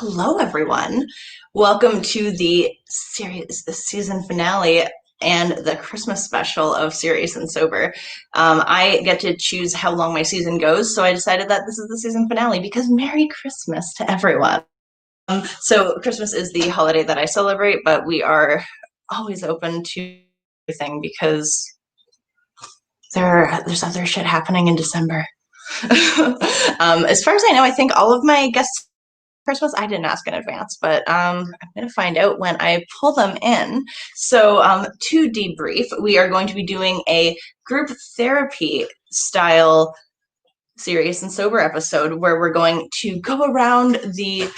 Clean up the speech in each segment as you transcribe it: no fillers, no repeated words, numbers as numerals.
Hello, everyone. Welcome to the season finale and the Christmas special of Serious and Sober. I get to choose how long my season goes, so I decided that this is the season finale because Merry Christmas to everyone. So Christmas is the holiday that I celebrate, but we are always open to everything because there's other shit happening in December. As far as I know, I think all of my guests Christmas, I didn't ask in advance, but I'm going to find out when I pull them in. So to debrief, we are going to be doing a group therapy style serious and sober episode where we're going to go around the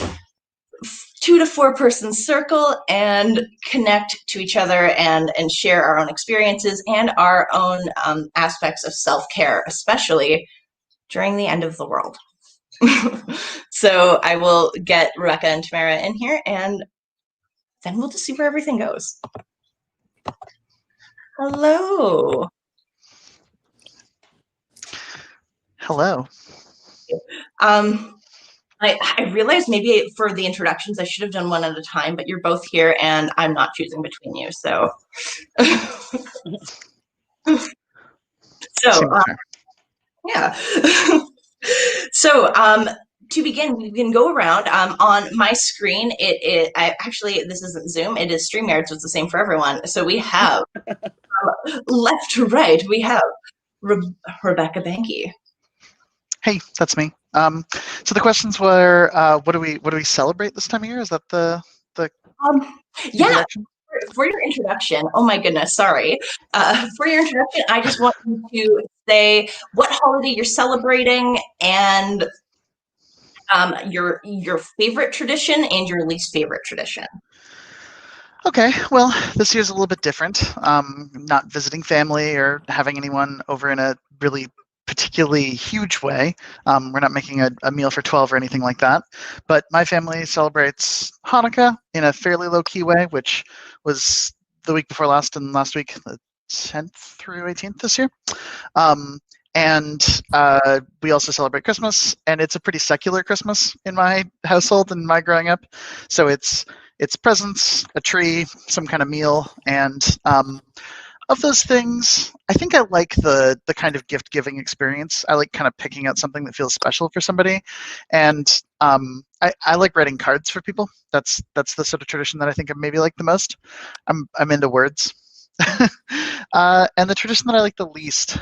2 to 4 person circle and connect to each other and share our own experiences and our own aspects of self-care, especially during the end of the world. So I will get Rebecca and Tamara in here, and then we'll just see where everything goes. Hello. Hello. I realized maybe for the introductions I should have done one at a time, but you're both here, and I'm not choosing between you, so. Yeah. So, to begin, we can go around. On my screen, this isn't Zoom, it is StreamYard, so it's the same for everyone. So we have, left to right, we have Rebecca Banky. Hey, that's me. So the questions were, what do we celebrate this time of year? Is that the yeah. For your introduction, oh my goodness, sorry. For your introduction, I just want you to say what holiday you're celebrating and your favorite tradition and your least favorite tradition. Okay, well, this year's a little bit different. Not visiting family or having anyone over in a really particularly huge way. We're not making a meal for 12 or anything like that. But my family celebrates Hanukkah in a fairly low-key way, which was the week before last and last week, the 10th through 18th this year. And we also celebrate Christmas, and it's a pretty secular Christmas in my household and my growing up. So it's presents, a tree, some kind of meal, and of those things, I think I like the kind of gift-giving experience. I like kind of picking out something that feels special for somebody, and I like writing cards for people. That's the sort of tradition that I think I maybe like the most. I'm into words, and the tradition that I like the least.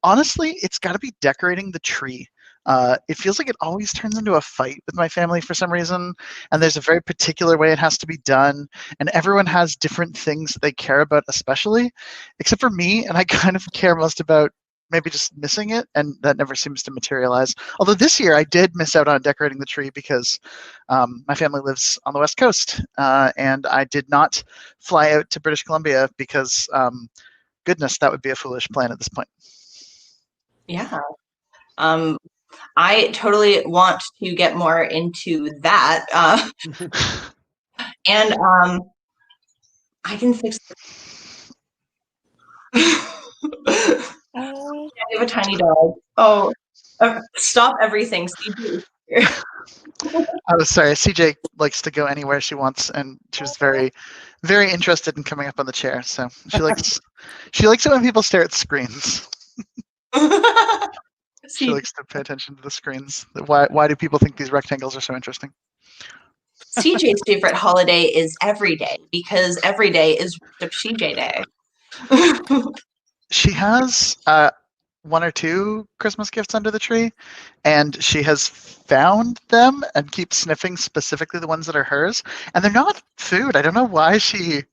Honestly, it's got to be decorating the tree. It feels like it always turns into a fight with my family for some reason, and there's a very particular way it has to be done, and everyone has different things that they care about especially, except for me, and I kind of care most about maybe just missing it, and that never seems to materialize. Although this year I did miss out on decorating the tree because my family lives on the West Coast, and I did not fly out to British Columbia because, goodness, that would be a foolish plan at this point. Yeah. I totally want to get more into that. And I can fix it. I have a tiny dog. Oh, stop everything, CJ. Oh, sorry. CJ likes to go anywhere she wants, and she was very, very interested in coming up on the chair. So she likes it when people stare at screens. She likes to pay attention to the screens. Why do people think these rectangles are so interesting? CJ's favorite holiday is every day because every day is Worship CJ Day. She has 1 or 2 Christmas gifts under the tree, and she has found them and keeps sniffing specifically the ones that are hers. And they're not food. I don't know why she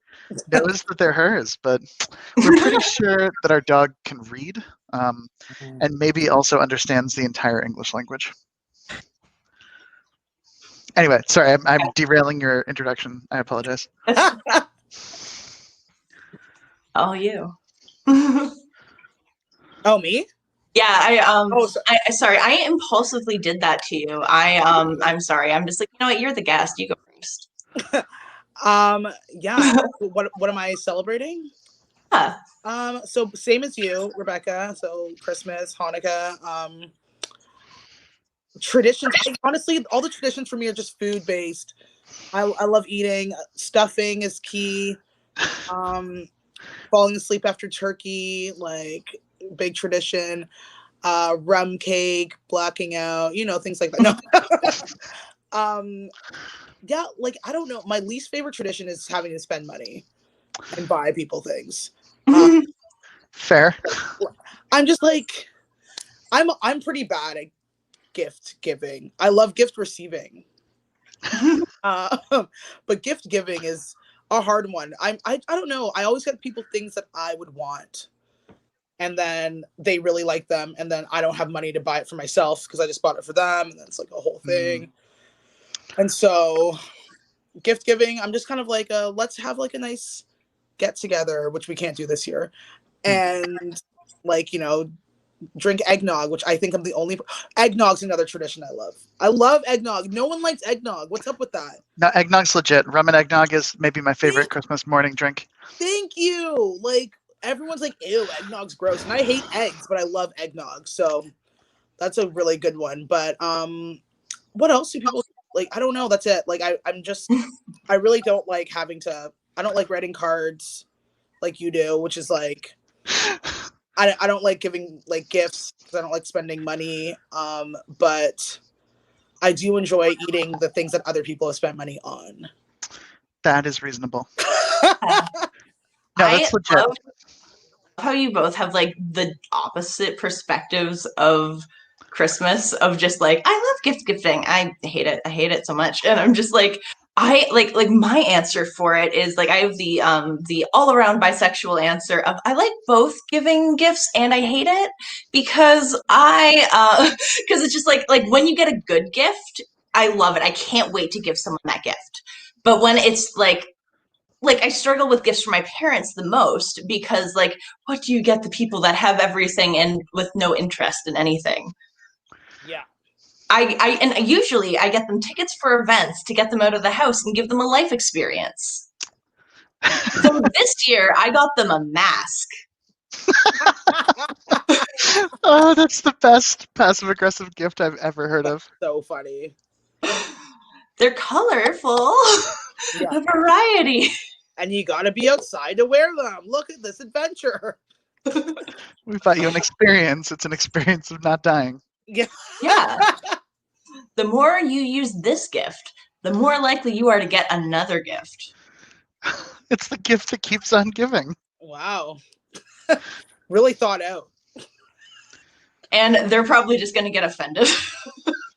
knows that they're hers, but we're pretty sure that our dog can read, and maybe also understands the entire English language. Anyway, sorry, I'm derailing your introduction. I apologize. Oh, you. Oh, me? Yeah, sorry, I impulsively did that to you. I'm sorry. I'm just like, you know what? You're the guest. You go first. Yeah. What am I celebrating? Yeah. So same as you, Rebecca. So Christmas, Hanukkah. Traditions. Honestly, all the traditions for me are just food based. I love eating. Stuffing is key. Falling asleep after turkey, like big tradition. Rum cake, blacking out, things like that. No. Yeah, like I don't know. My least favorite tradition is having to spend money and buy people things. Fair. I'm just like I'm pretty bad at gift giving. I love gift receiving. But gift giving is a hard one. I don't know. I always get people things that I would want. And then they really like them, and then I don't have money to buy it for myself because I just bought it for them, and then it's like a whole thing. And so gift giving, I'm just kind of like, let's have like a nice get together, which we can't do this year. And like, drink eggnog, which I think I'm the only. Eggnog's another tradition I love. I love eggnog. No one likes eggnog. What's up with that? No, eggnog's legit. Rum and eggnog is maybe my favorite Christmas morning drink. Thank you. Like, everyone's like, ew, eggnog's gross. And I hate eggs, but I love eggnog. So that's a really good one. But what else do people like? I don't know. That's it. Like, I'm just, I really don't like I don't like writing cards like you do, which is like, I don't like giving like gifts because I don't like spending money. But I do enjoy eating the things that other people have spent money on. That is reasonable. No, that's legit. Love how you both have like the opposite perspectives of Christmas, of just like, I love gift giving. I hate it so much. And I'm just like, I like my answer for it is like, I have the all around bisexual answer of I like both giving gifts and I hate it because because it's just like when you get a good gift, I love it. I can't wait to give someone that gift. But when it's like I struggle with gifts for my parents the most because like, what do you get the people that have everything and with no interest in anything? Yeah. And usually I get them tickets for events to get them out of the house and give them a life experience. So this year I got them a mask. Oh, that's the best passive aggressive gift I've ever heard of. So funny. They're colorful. Yeah. A variety. And you gotta be outside to wear them. Look at this adventure. We bought you an experience. It's an experience of not dying. Yeah. Yeah. The more you use this gift, the more likely you are to get another gift. It's the gift that keeps on giving. Wow. Really thought out. And they're probably just going to get offended.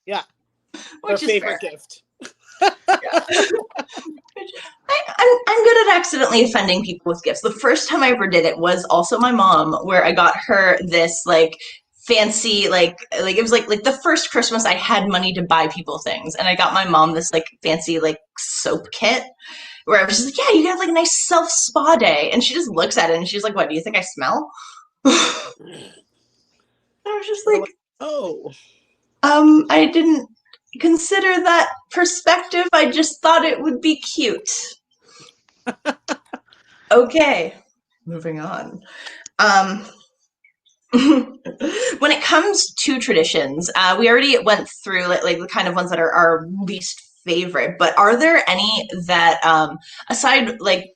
Yeah. Which Their is favorite fair. gift. Yeah. I'm good at accidentally offending people with gifts. The first time I ever did it was also my mom, where I got her this like fancy like it was like the first Christmas I had money to buy people things, and I got my mom this like fancy like soap kit where I was just like, yeah, you got like a nice self spa day, and she just looks at it and she's like, what, do you think I smell? I was just like, oh, I didn't consider that perspective. I just thought it would be cute. Okay, moving on. When it comes to traditions, we already went through like the kind of ones that are our least favorite, but are there any that aside like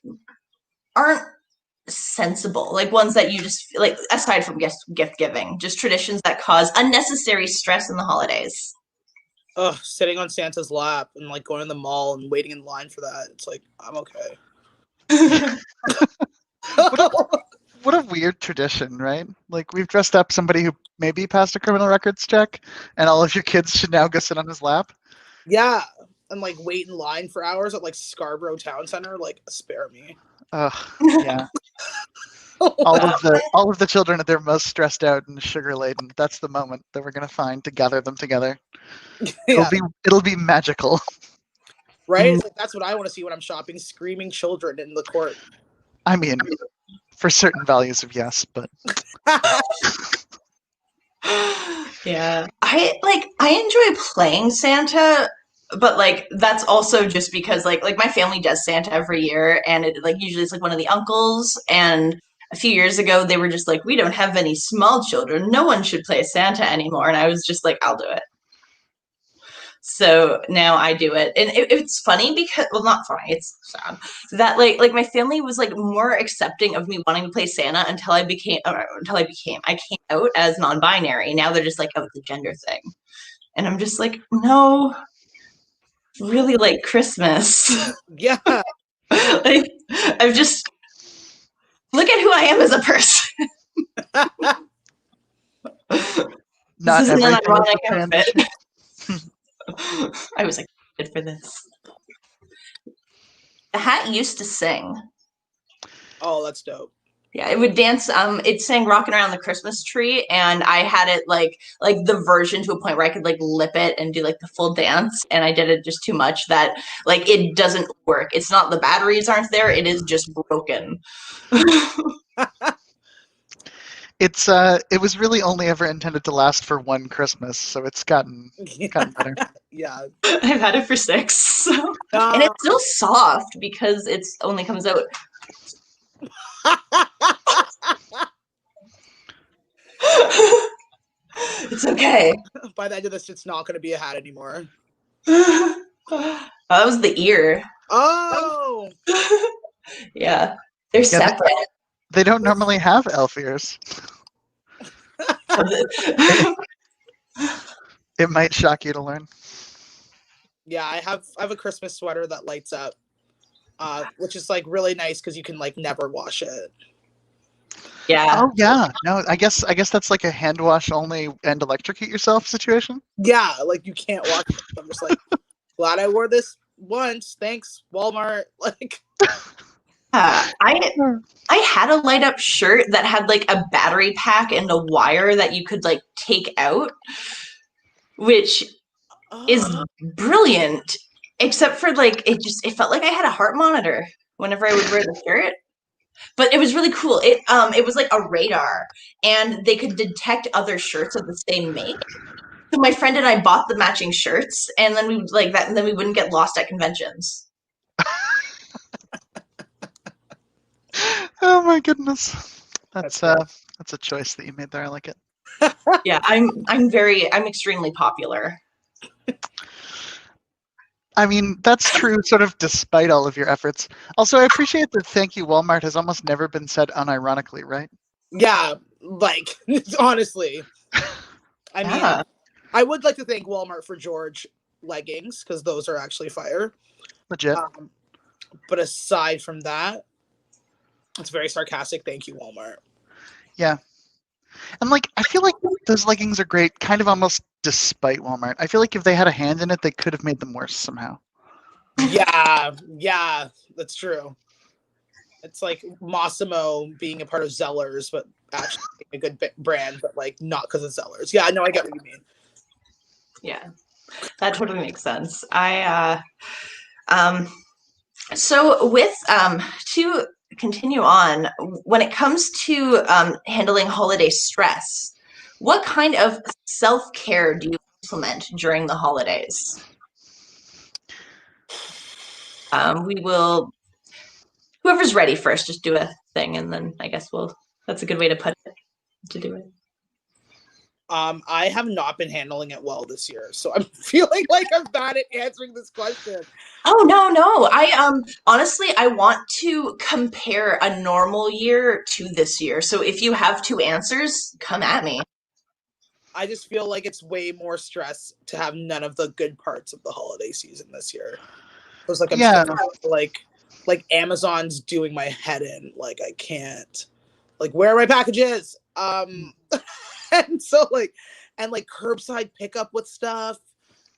aren't sensible, like ones that you just like aside from gift giving, just traditions that cause unnecessary stress in the holidays? Ugh, sitting on Santa's lap and like going to the mall and waiting in line for that. It's like, I'm okay. What a weird tradition, right? Like, we've dressed up somebody who maybe passed a criminal records check, and all of your kids should now go sit on his lap. Yeah, and like wait in line for hours at like Scarborough Town Center. Like, spare me. Yeah. All of the children at their most stressed out and sugar laden. That's the moment that we're gonna find to gather them together. Yeah. It'll be magical. Right? It's like, that's what I want to see when I'm shopping, screaming children in the court. I mean, for certain values of yes, but yeah, I enjoy playing Santa, but like that's also just because like my family does Santa every year, and it like usually it's like one of the uncles. And a few years ago they were just like, we don't have any small children, no one should play Santa anymore, and I was just like, I'll do it. So now I do it, and it's funny because, well, not funny. It's sad that like my family was like more accepting of me wanting to play Santa I came out as non-binary. Now they're just like, oh, the gender thing, and I'm just like, no, really like Christmas. Yeah. Like I've just look at who I am as a person. Not This isn't an everything is ironic a outfit. transition. I was excited for this. The hat used to sing. Oh, that's dope. Yeah, it would dance. It sang "Rocking Around the Christmas Tree," and I had it like the version to a point where I could like lip it and do like the full dance. And I did it just too much that like it doesn't work. It's not the batteries aren't there. It is just broken. It was really only ever intended to last for one Christmas, so it's gotten better. Yeah. I've had it for 6, so. And it's still soft because it's only comes out. It's okay. By the end of this, it's not going to be a hat anymore. Oh, that was the ear. Oh. Yeah, they're separate. They don't normally have elf ears. It might shock you to learn. Yeah, I have a Christmas sweater that lights up, which is like really nice because you can like never wash it. Yeah. Oh yeah. No, I guess that's like a hand wash only and electrocute yourself situation. Yeah, like you can't wash it. I'm just like, glad I wore this once. Thanks, Walmart. Like, I had a light up shirt that had like a battery pack and a wire that you could like take out, which is brilliant. Except for like it felt like I had a heart monitor whenever I would wear the shirt. But it was really cool. It was like a radar, and they could detect other shirts of the same make. So my friend and I bought the matching shirts, and then we would like that, and then we wouldn't get lost at conventions. Oh my goodness, that's a choice that you made there. I like it. Yeah, I'm extremely popular. I mean, that's true, sort of despite all of your efforts. Also, I appreciate that "Thank you, Walmart" has almost never been said unironically, right? Yeah, like honestly, I mean, I would like to thank Walmart for George leggings because those are actually fire. Legit. But aside from that, it's very sarcastic. Thank you, Walmart. Yeah. And like, I feel like those leggings are great, kind of almost despite Walmart. I feel like if they had a hand in it, they could have made them worse somehow. Yeah, that's true. It's like Massimo being a part of Zellers, but actually a good brand, but like not because of Zellers. Yeah, no, I get what you mean. Yeah, that totally makes sense. So with to continue on, when it comes to handling holiday stress, what kind of self-care do you implement during the holidays? We will, whoever's ready first, just do a thing, and then I guess that's a good way to put it, to do it. I have not been handling it well this year, so I'm feeling like I'm bad at answering this question. Oh, no. I honestly, I want to compare a normal year to this year. So if you have 2 answers, come at me. I just feel like it's way more stress to have none of the good parts of the holiday season this year. It was like like Amazon's doing my head in. Like I can't. Like where are my packages? And so like curbside pickup with stuff.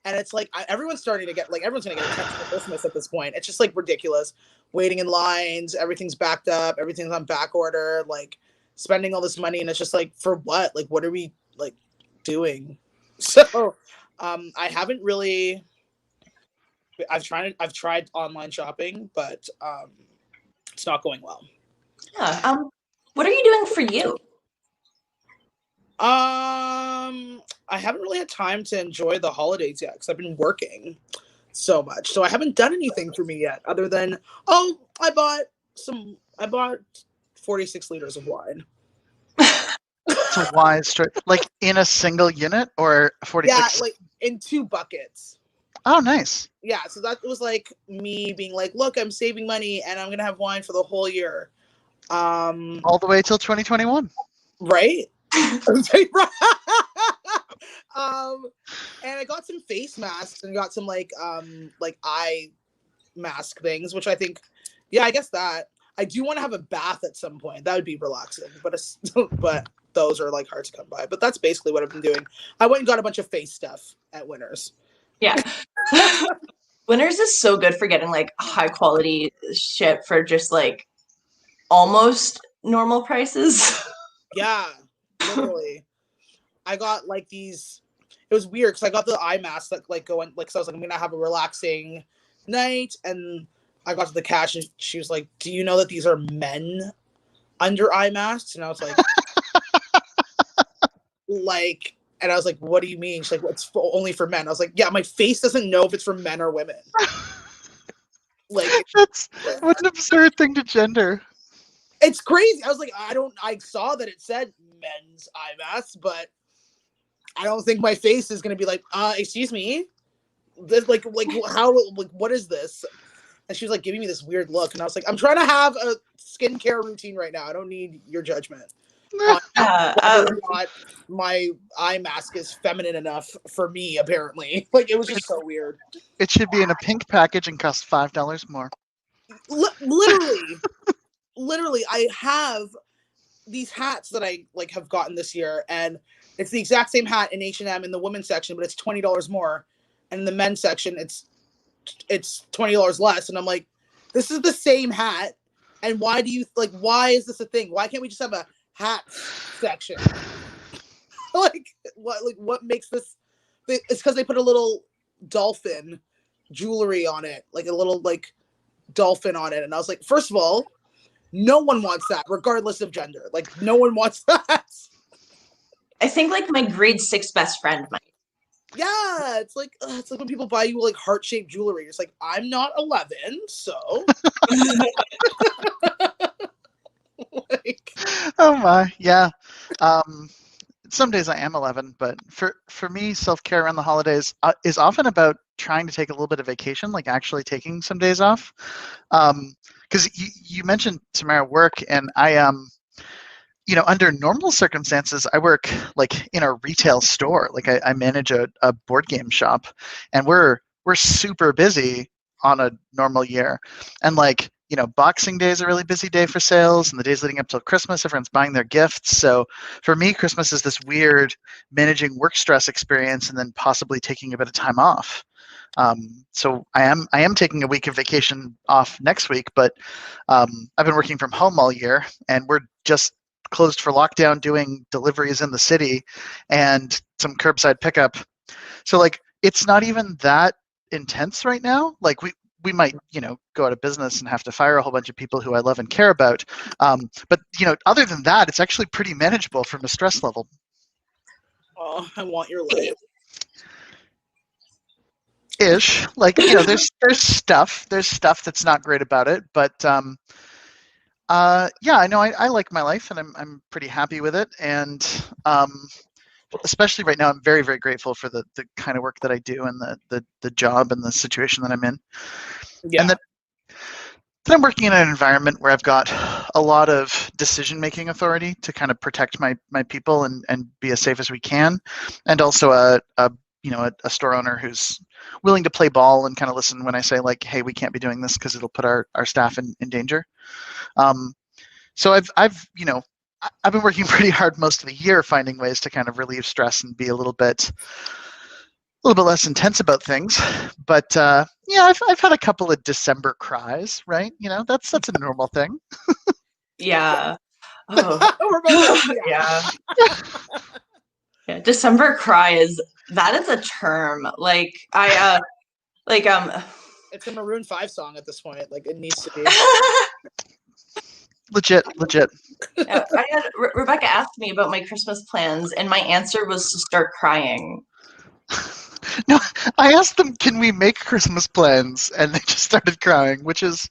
And it's like everyone's starting to get everyone's gonna get a text for Christmas at this point. It's just like ridiculous. Waiting in lines, everything's backed up, everything's on back order, like spending all this money, and it's just like for what? Like what are we like doing? So I haven't really I've tried online shopping, but it's not going well. Yeah. What are you doing for you? I haven't really had time to enjoy the holidays yet because I've been working so much. So I haven't done anything for me yet other than I bought 46 liters of wine. It's a wise choice. Like in a single unit or 46? Yeah, like in 2 buckets. Oh, nice. Yeah, so that was like me being like, look, I'm saving money and I'm gonna have wine for the whole year. All the way till 2021. Right? And I got some face masks and got some like eye mask things, which I think, yeah, I guess that I do want to have a bath at some point. That would be relaxing, but those are like hard to come by. But that's basically what I've been doing. I went and got a bunch of face stuff at Winners. Yeah. Winners is so good for getting like high quality shit for just like almost normal prices. Yeah, literally. I got like these. It was weird because I got the eye mask that like going like, so I was like, I'm gonna have a relaxing night, and I got to the cash and she was like, do you know that these are men under eye masks? And I was like, and I was like, what do you mean? She's like, well, it's only for men. I was like, yeah, my face doesn't know if it's for men or women. Like, That's what an absurd thing to gender. it's crazy. I was like, I saw that it said men's eye masks, but I don't think my face is gonna be like, excuse me, this like how like what is this? And she was like giving me this weird look, and I was like, I'm trying to have a skincare routine right now. I don't need your judgment on whether or not my eye mask is feminine enough for me. Apparently, like it was just so weird. It should be in a pink package and cost $5 more. Literally, I have these hats that I like have gotten this year, and it's the exact same hat in H&M in the women's section, but it's $20 more, and in the men's section, it's $20 less. And I'm like, this is the same hat, and why is this a thing? Why can't we just have a hat section? what makes this? It's because they put a little dolphin jewelry on it, like a little like dolphin on it, and I was like, first of all, no one wants that, regardless of gender. Like, no one wants that. I think like my grade 6 best friend might. Yeah, it's like when people buy you like heart-shaped jewelry. It's like, I'm not 11, so like, Oh my, yeah. Some days I am 11, but for me, self-care around the holidays is often about trying to take a little bit of vacation, like actually taking some days off. Because you mentioned, Tamara, work, and I under normal circumstances, I work like in a retail store. Like I manage a board game shop, and we're super busy on a normal year. And like, Boxing Day is a really busy day for sales, and the days leading up till Christmas, everyone's buying their gifts. So for me, Christmas is this weird managing work stress experience and then possibly taking a bit of time off. So I am taking a week of vacation off next week, but I've been working from home all year, and we're just closed for lockdown doing deliveries in the city and some curbside pickup. So like, it's not even that intense right now. Like we might, go out of business and have to fire a whole bunch of people who I love and care about. But other than that, it's actually pretty manageable from a stress level. oh, I want your life. Ish. Like, there's stuff that's not great about it, but yeah, I know I like my life, and I'm pretty happy with it. And especially right now, I'm very, very grateful for the kind of work that I do and the job and the situation that I'm in. Yeah. And that I'm working in an environment where I've got a lot of decision-making authority to kind of protect my people and be as safe as we can, and also a store owner who's willing to play ball and kind of listen when I say like, hey, we can't be doing this because it'll put our staff in danger. So I've been working pretty hard most of the year finding ways to kind of relieve stress and be a little bit less intense about things. But yeah, I've had a couple of December cries, right? That's a normal thing. Yeah. Oh. Yeah. Yeah. December cry is a term. Like it's a Maroon 5 song at this point. Like, it needs to be. Legit. Rebecca asked me about my Christmas plans, and my answer was to start crying. No, I asked them, can we make Christmas plans? And they just started crying, which is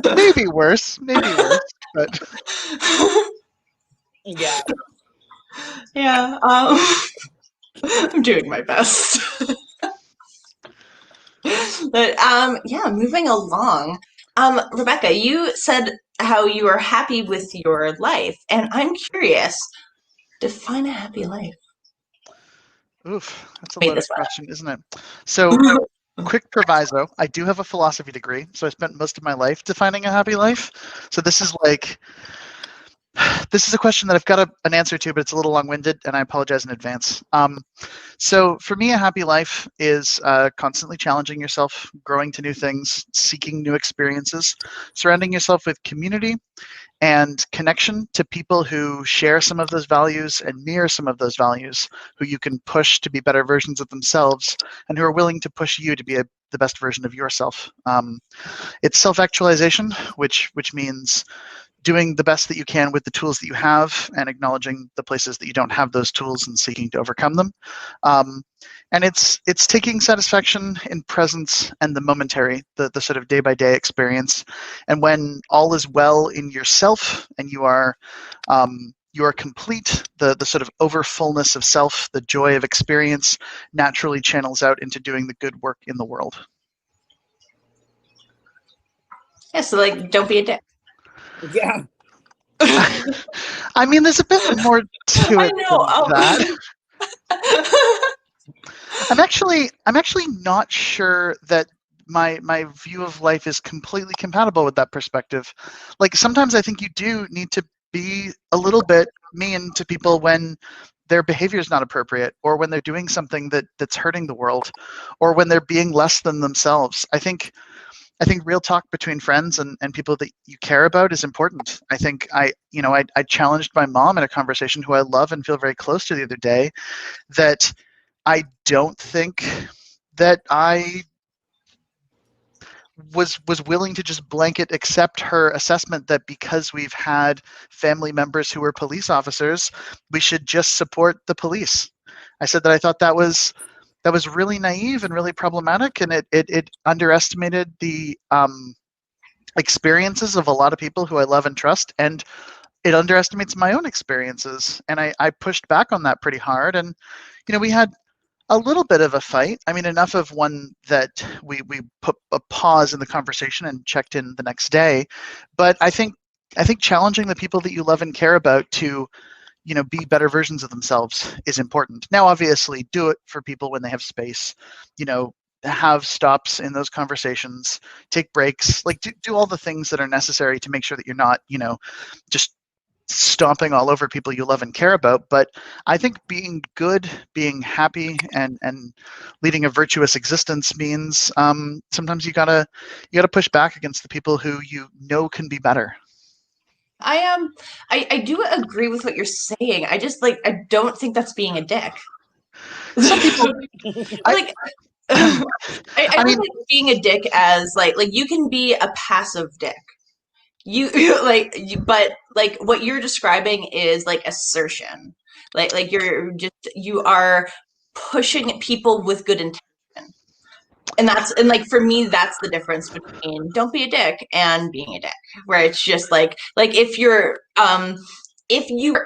maybe worse, but yeah. Yeah, I'm doing my best. But yeah, moving along. Rebecca, you said how you are happy with your life, and I'm curious, define a happy life. Oof, that's a Made loaded this question, isn't it? So, one. quick proviso, I do have a philosophy degree, so I spent most of my life defining a happy life. So this is a question that I've got an answer to, but it's a little long-winded, and I apologize in advance. So for me, a happy life is constantly challenging yourself, growing to new things, seeking new experiences, surrounding yourself with community and connection to people who share some of those values and mirror some of those values, who you can push to be better versions of themselves, and who are willing to push you to be the best version of yourself. It's self-actualization, which means doing the best that you can with the tools that you have and acknowledging the places that you don't have those tools and seeking to overcome them. And it's taking satisfaction in presence and the momentary, the sort of day-by-day experience. And when all is well in yourself and you are complete, the sort of overfullness of self, the joy of experience naturally channels out into doing the good work in the world. Yeah, so like, don't be a dick. Yeah. I mean, there's a bit more to I it know. than that. I'm actually not sure that my view of life is completely compatible with that perspective. Like sometimes I think you do need to be a little bit mean to people when their behavior is not appropriate, or when they're doing something that's hurting the world, or when they're being less than themselves. I think real talk between friends and people that you care about is important. I think I challenged my mom in a conversation, who I love and feel very close to, the other day, that I don't think that I was willing to just blanket accept her assessment that because we've had family members who were police officers, we should just support the police. I said that I thought that was really naive and really problematic, and it underestimated the experiences of a lot of people who I love and trust, and it underestimates my own experiences. And I pushed back on that pretty hard, and we had a little bit of a fight. I mean, enough of one that we put a pause in the conversation and checked in the next day. But I think challenging the people that you love and care about to be better versions of themselves is important. Now, obviously, do it for people when they have space. Have stops in those conversations, take breaks, like do all the things that are necessary to make sure that you're not just stomping all over people you love and care about. But I think being good, being happy, and leading a virtuous existence means sometimes you gotta push back against the people who can be better. I do agree with what you're saying. I just I don't think that's being a dick. Some people, like I don't mean, like being a dick as like you can be a passive dick. You but like what you're describing is like assertion. Like you are pushing people with good intention. And like for me, that's the difference between don't be a dick and being a dick. Where it's just like if you're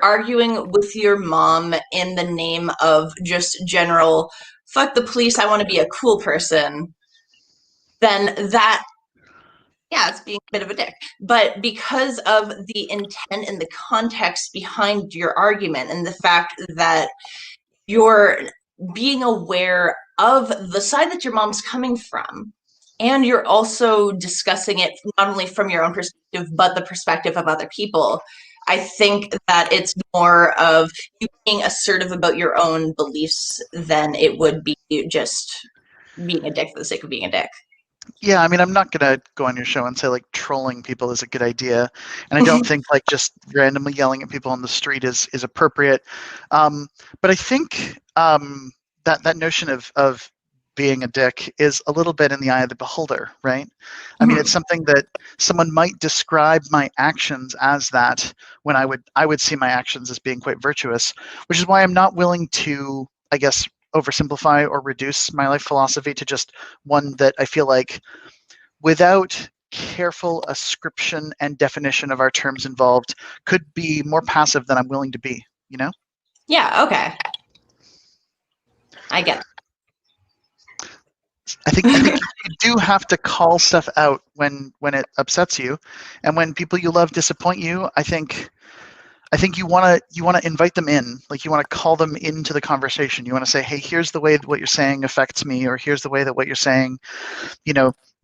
arguing with your mom in the name of just general fuck the police, I want to be a cool person, then that, yeah, it's being a bit of a dick. But because of the intent and the context behind your argument, and the fact that you're being aware of the side that your mom's coming from, and you're also discussing it not only from your own perspective, but the perspective of other people, I think that it's more of you being assertive about your own beliefs than it would be just being a dick for the sake of being a dick. Yeah, I mean, I'm not going to go on your show and say like trolling people is a good idea. And I don't think like just randomly yelling at people on the street is appropriate. But I think that notion of being a dick is a little bit in the eye of the beholder, right? I mean, it's something that someone might describe my actions as that, when I would see my actions as being quite virtuous, which is why I'm not willing to, I guess, oversimplify or reduce my life philosophy to just one that I feel like, without careful ascription and definition of our terms involved, could be more passive than I'm willing to be, Yeah, okay. I get it. I think do have to call stuff out when it upsets you, and when people you love disappoint you. I think you want to invite them in. Like, you want to call them into the conversation. You want to say, hey, here's the way that what you're saying affects me, or here's the way that what you're saying,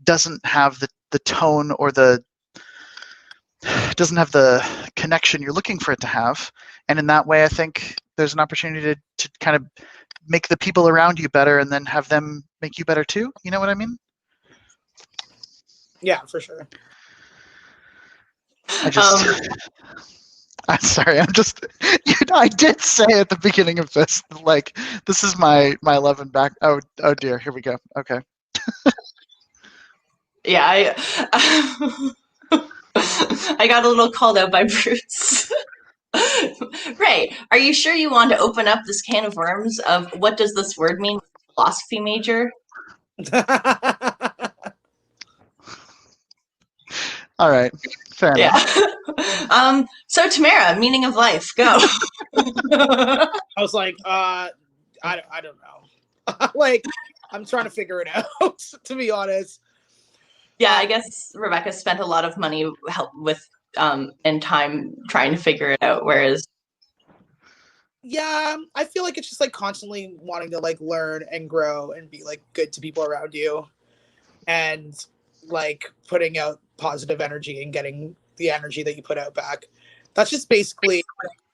doesn't have the tone or doesn't have the connection you're looking for it to have. And in that way, I think there's an opportunity to kind of make the people around you better, and then have them make you better too. You know what I mean? Yeah, for sure. I'm sorry. I did say at the beginning of this, like, this is my 11 back. Oh dear. Here we go. Okay. Yeah, I got a little called out by Bruce. Rae, are you sure you want to open up this can of worms of what does this word mean? Philosophy major? All right. Fair enough. So Tamara, meaning of life, go. I was like, I don't know. Like, I'm trying to figure it out, to be honest. Yeah, I guess Rebecca spent a lot of money and time trying to figure it out, whereas yeah, I feel like it's just like constantly wanting to like learn and grow and be like good to people around you, and like putting out positive energy and getting the energy that you put out back. That's just basically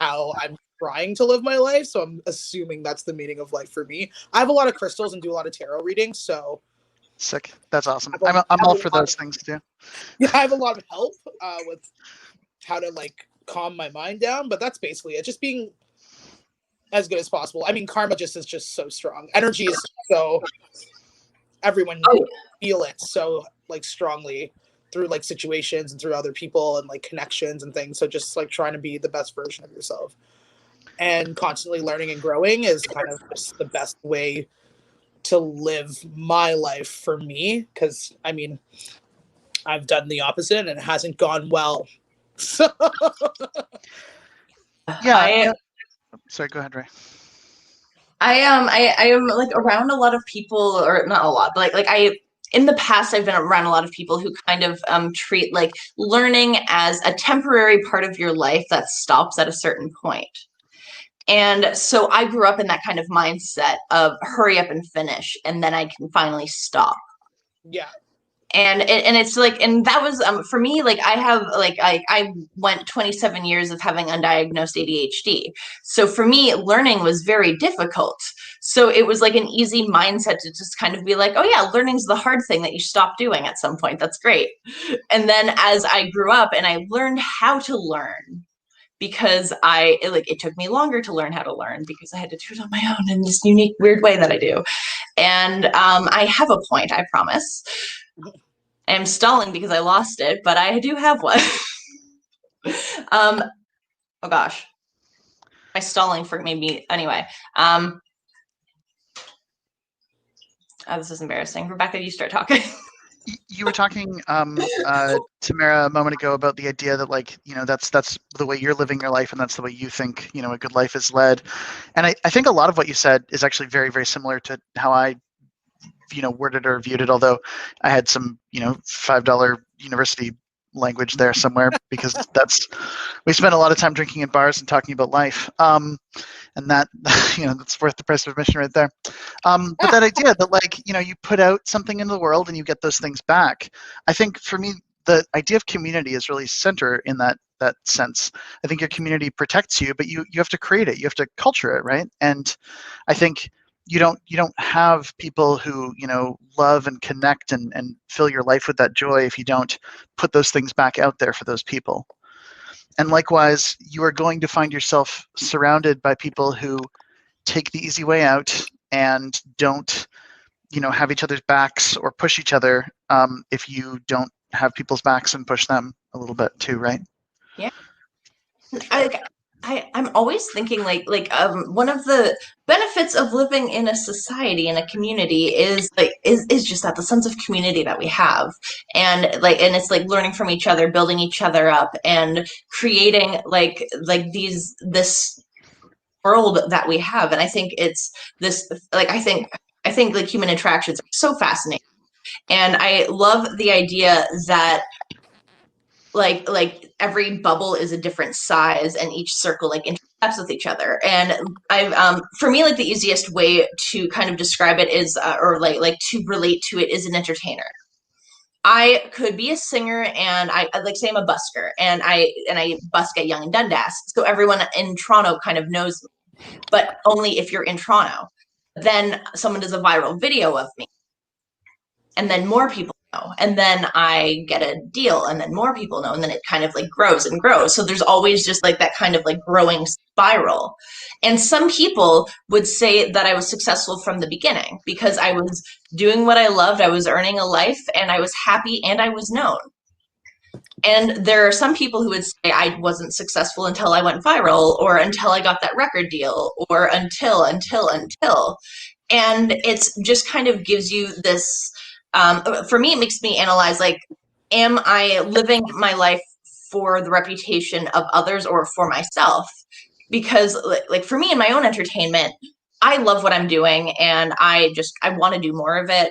how I'm trying to live my life. So I'm assuming that's the meaning of life for me. I have a lot of crystals and do a lot of tarot readings, so sick. That's awesome. I'm all for those things too. Yeah, I have a lot of help with how to like calm my mind down, but that's basically it. Just being as good as possible. I mean, karma is just so strong. Energy is so, everyone feel it so like strongly through like situations and through other people and like connections and things. So just like trying to be the best version of yourself and constantly learning and growing is kind of just the best way to live my life for me. Because I mean, I've done the opposite and it hasn't gone well. So yeah. Sorry, go ahead, Rae. I am like around a lot of people, or not a lot, but in the past I've been around a lot of people who kind of treat like learning as a temporary part of your life that stops at a certain point. And so I grew up in that kind of mindset of hurry up and finish, and then I can finally stop. Yeah. And it's like, and that was for me, like I went 27 years of having undiagnosed ADHD. So for me, learning was very difficult. So it was like an easy mindset to just kind of be like, oh yeah, learning's the hard thing that you stop doing at some point. That's great. And then as I grew up and I learned how to learn, because it took me longer to learn how to learn because I had to do it on my own in this unique, weird way that I do. And I have a point, I promise. I'm stalling because I lost it, but I do have one. Oh gosh. My stalling for made me anyway. This is embarrassing. Rebecca, you start talking. You were talking, Tamara, a moment ago about the idea that, like, that's the way you're living your life, and that's the way you think, a good life is led. And I think a lot of what you said is actually very, very similar to how I, worded or viewed it, although I had some, $5 university language there somewhere, because we spend a lot of time drinking in bars and talking about life. And that, that's worth the price of admission right there. But that idea that, like, you put out something into the world and you get those things back. I think for me, the idea of community is really center in that sense. I think your community protects you, but you have to create it. You have to culture it, right? And I think you don't have people who, love and connect and fill your life with that joy if you don't put those things back out there for those people. And likewise, you are going to find yourself surrounded by people who take the easy way out and don't, have each other's backs or push each other if you don't have people's backs and push them a little bit too, right? Yeah. I'm always thinking one of the benefits of living in a society, in a community, is just that the sense of community that we have, and it's like learning from each other, building each other up, and creating this world that we have. And I think it's this, I think like human interactions are so fascinating. And I love the idea that like every bubble is a different size and each circle like interacts with each other. And I for me, like the easiest way to kind of describe it is or like to relate to it is an entertainer. I could be a singer, and I like say I'm a busker, and I busk at Young and Dundas, so everyone in Toronto kind of knows me, but only if you're in Toronto. Then someone does a viral video of me, and then more people know, and then I get a deal, and then more people know, and then it kind of like grows and grows. So there's always just like that kind of like growing spiral. And some people would say that I was successful from the beginning because I was doing what I loved, I was earning a life, and I was happy, and I was known. And there are some people who would say I wasn't successful until I went viral, or until I got that record deal, or until. And it's just kind of gives you this, for me, it makes me analyze like, am I living my life for the reputation of others or for myself? Because like for me in my own entertainment, I love what I'm doing, and I want to do more of it.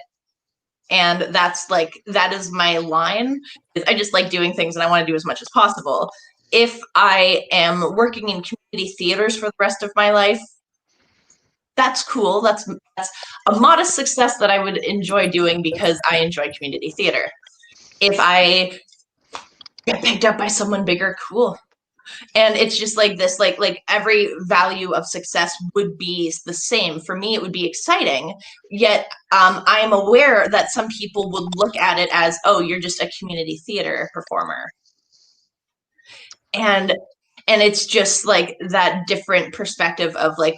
And that's like, that is my line. I just like doing things, and I want to do as much as possible. If I am working in community theaters for the rest of my life, that's cool. That's a modest success that I would enjoy doing because I enjoy community theater. If I get picked up by someone bigger, cool. And it's just like this, like every value of success would be the same. For me, it would be exciting. Yet I am aware that some people would look at it as, oh, you're just a community theater performer. And it's just like that different perspective of like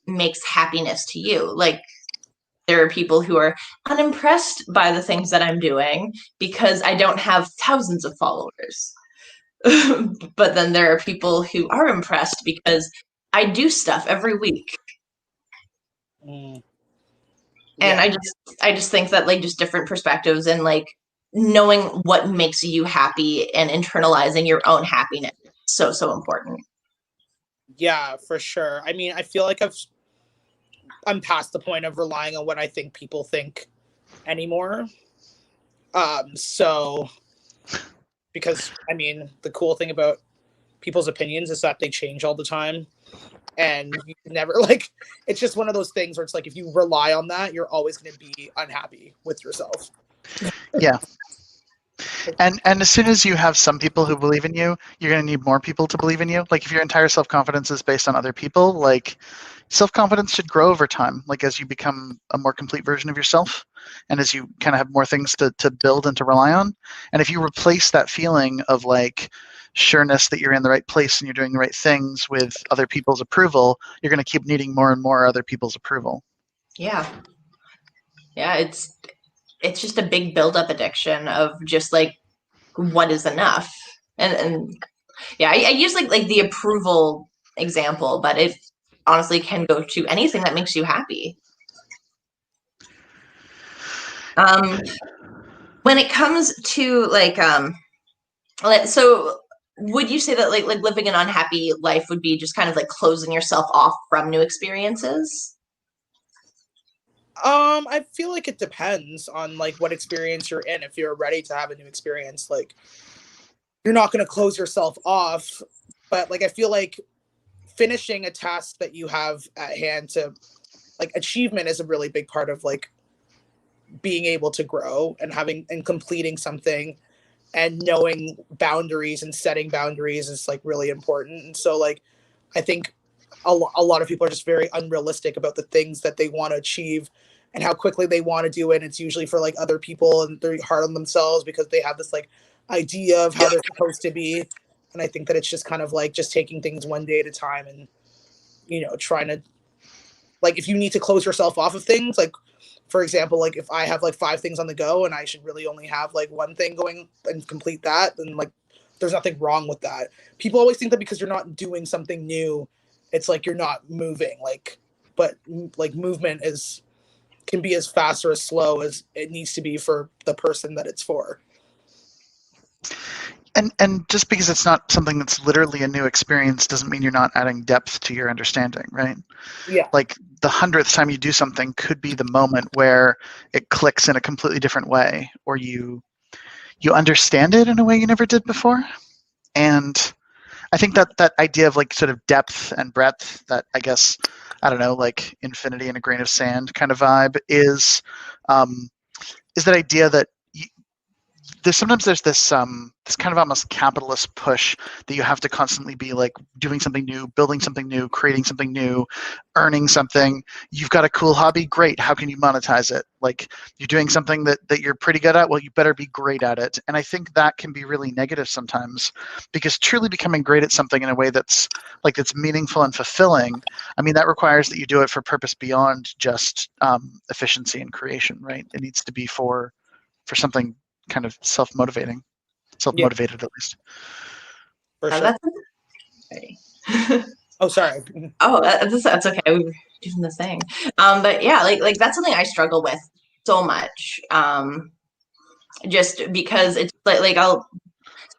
makes happiness to you. Like there are people who are unimpressed by the things that I'm doing because I don't have thousands of followers. But then there are people who are impressed because I do stuff every week. Yeah. And I just think that like just different perspectives and like knowing what makes you happy and internalizing your own happiness is so important. Yeah, for sure. I mean, I feel like I'm past the point of relying on what I think people think anymore. So because I mean, the cool thing about people's opinions is that they change all the time, and you never like, it's just one of those things where it's like if you rely on that, you're always going to be unhappy with yourself. Yeah. And as soon as you have some people who believe in you, you're going to need more people to believe in you. Like if your entire self-confidence is based on other people, like self-confidence should grow over time, like as you become a more complete version of yourself and as you kind of have more things to build and to rely on. And if you replace that feeling of like sureness that you're in the right place and you're doing the right things with other people's approval, you're going to keep needing more and more other people's approval. Yeah. Yeah, it's just a big build-up addiction of just like what is enough. And yeah, I use like the approval example, but it honestly can go to anything that makes you happy. When it comes to like so would you say that like living an unhappy life would be just kind of like closing yourself off from new experiences? I feel like it depends on like what experience you're in. If you're ready to have a new experience, like you're not going to close yourself off. But like I feel like finishing a task that you have at hand, to like achievement, is a really big part of like being able to grow and having and completing something, and knowing boundaries and setting boundaries is like really important. And so like I think a lot of people are just very unrealistic about the things that they want to achieve and how quickly they want to do it. And it's usually for like other people, and they're hard on themselves because they have this like idea of how they're supposed to be. And I think that it's just kind of like just taking things one day at a time, and trying to, like, if you need to close yourself off of things, like for example, like if I have like 5 things on the go and I should really only have like one thing going and complete that, then like there's nothing wrong with that. People always think that because you're not doing something new, it's like you're not moving, like, but like movement can be as fast or as slow as it needs to be for the person that it's for. And just because it's not something that's literally a new experience doesn't mean you're not adding depth to your understanding, right? Yeah. Like the 100th time you do something could be the moment where it clicks in a completely different way, or you understand it in a way you never did before. And I think that idea of like sort of depth and breadth, that I guess, I don't know, like infinity in a grain of sand kind of vibe is that idea that there's this kind of almost capitalist push that you have to constantly be like doing something new, building something new, creating something new, earning something. You've got a cool hobby, great. How can you monetize it? Like you're doing something that you're pretty good at, well, you better be great at it. And I think that can be really negative sometimes, because truly becoming great at something in a way that's meaningful and fulfilling, I mean, that requires that you do it for purpose beyond just efficiency and creation, right? It needs to be for something kind of self-motivated at least. For sure. That's okay. Oh, sorry. Oh, that's okay. We were doing the thing. But yeah, like that's something I struggle with so much. Just because it's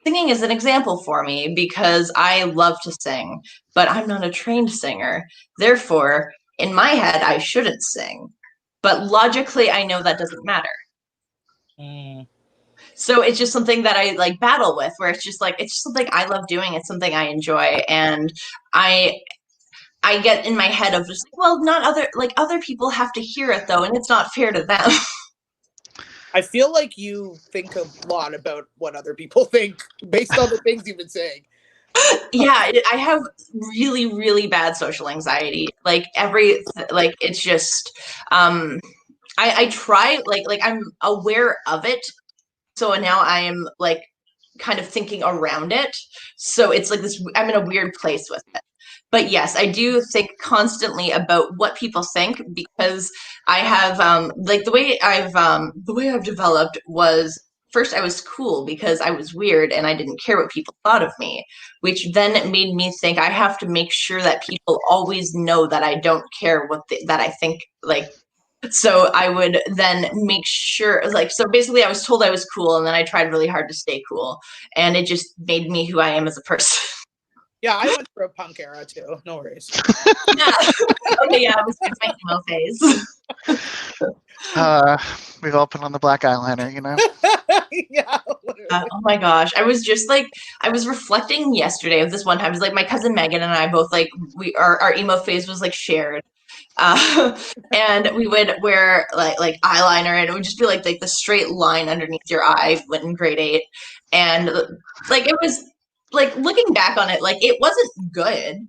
singing is an example for me because I love to sing, but I'm not a trained singer. Therefore, in my head, I shouldn't sing. But logically, I know that doesn't matter. Mm. So it's just something that I like battle with, where it's just something I love doing. It's something I enjoy, and I get in my head of just well, not other people have to hear it though, and it's not fair to them. I feel like you think a lot about what other people think based on the things you've been saying. Yeah, I have really, really bad social anxiety. It's just, I try I'm aware of it. So now I am like kind of thinking around it. So it's like this, I'm in a weird place with it. But yes, I do think constantly about what people think because I have the way I've developed was first I was cool because I was weird and I didn't care what people thought of me, which then made me think I have to make sure that people always know that I don't care that I think like so I would then make sure so basically I was told I was cool and then I tried really hard to stay cool and it just made me who I am as a person. Yeah, I went through a punk era too. No worries. Yeah. Okay, yeah, it's my emo phase. We've all put on the black eyeliner, you know? Yeah. Oh my gosh. I was just I was reflecting yesterday of this one time. It was like my cousin Megan and I both our emo phase was like shared. And we would wear like eyeliner and it would just be like the straight line underneath your eye went in grade 8. And like it was like looking back on it, like it wasn't good,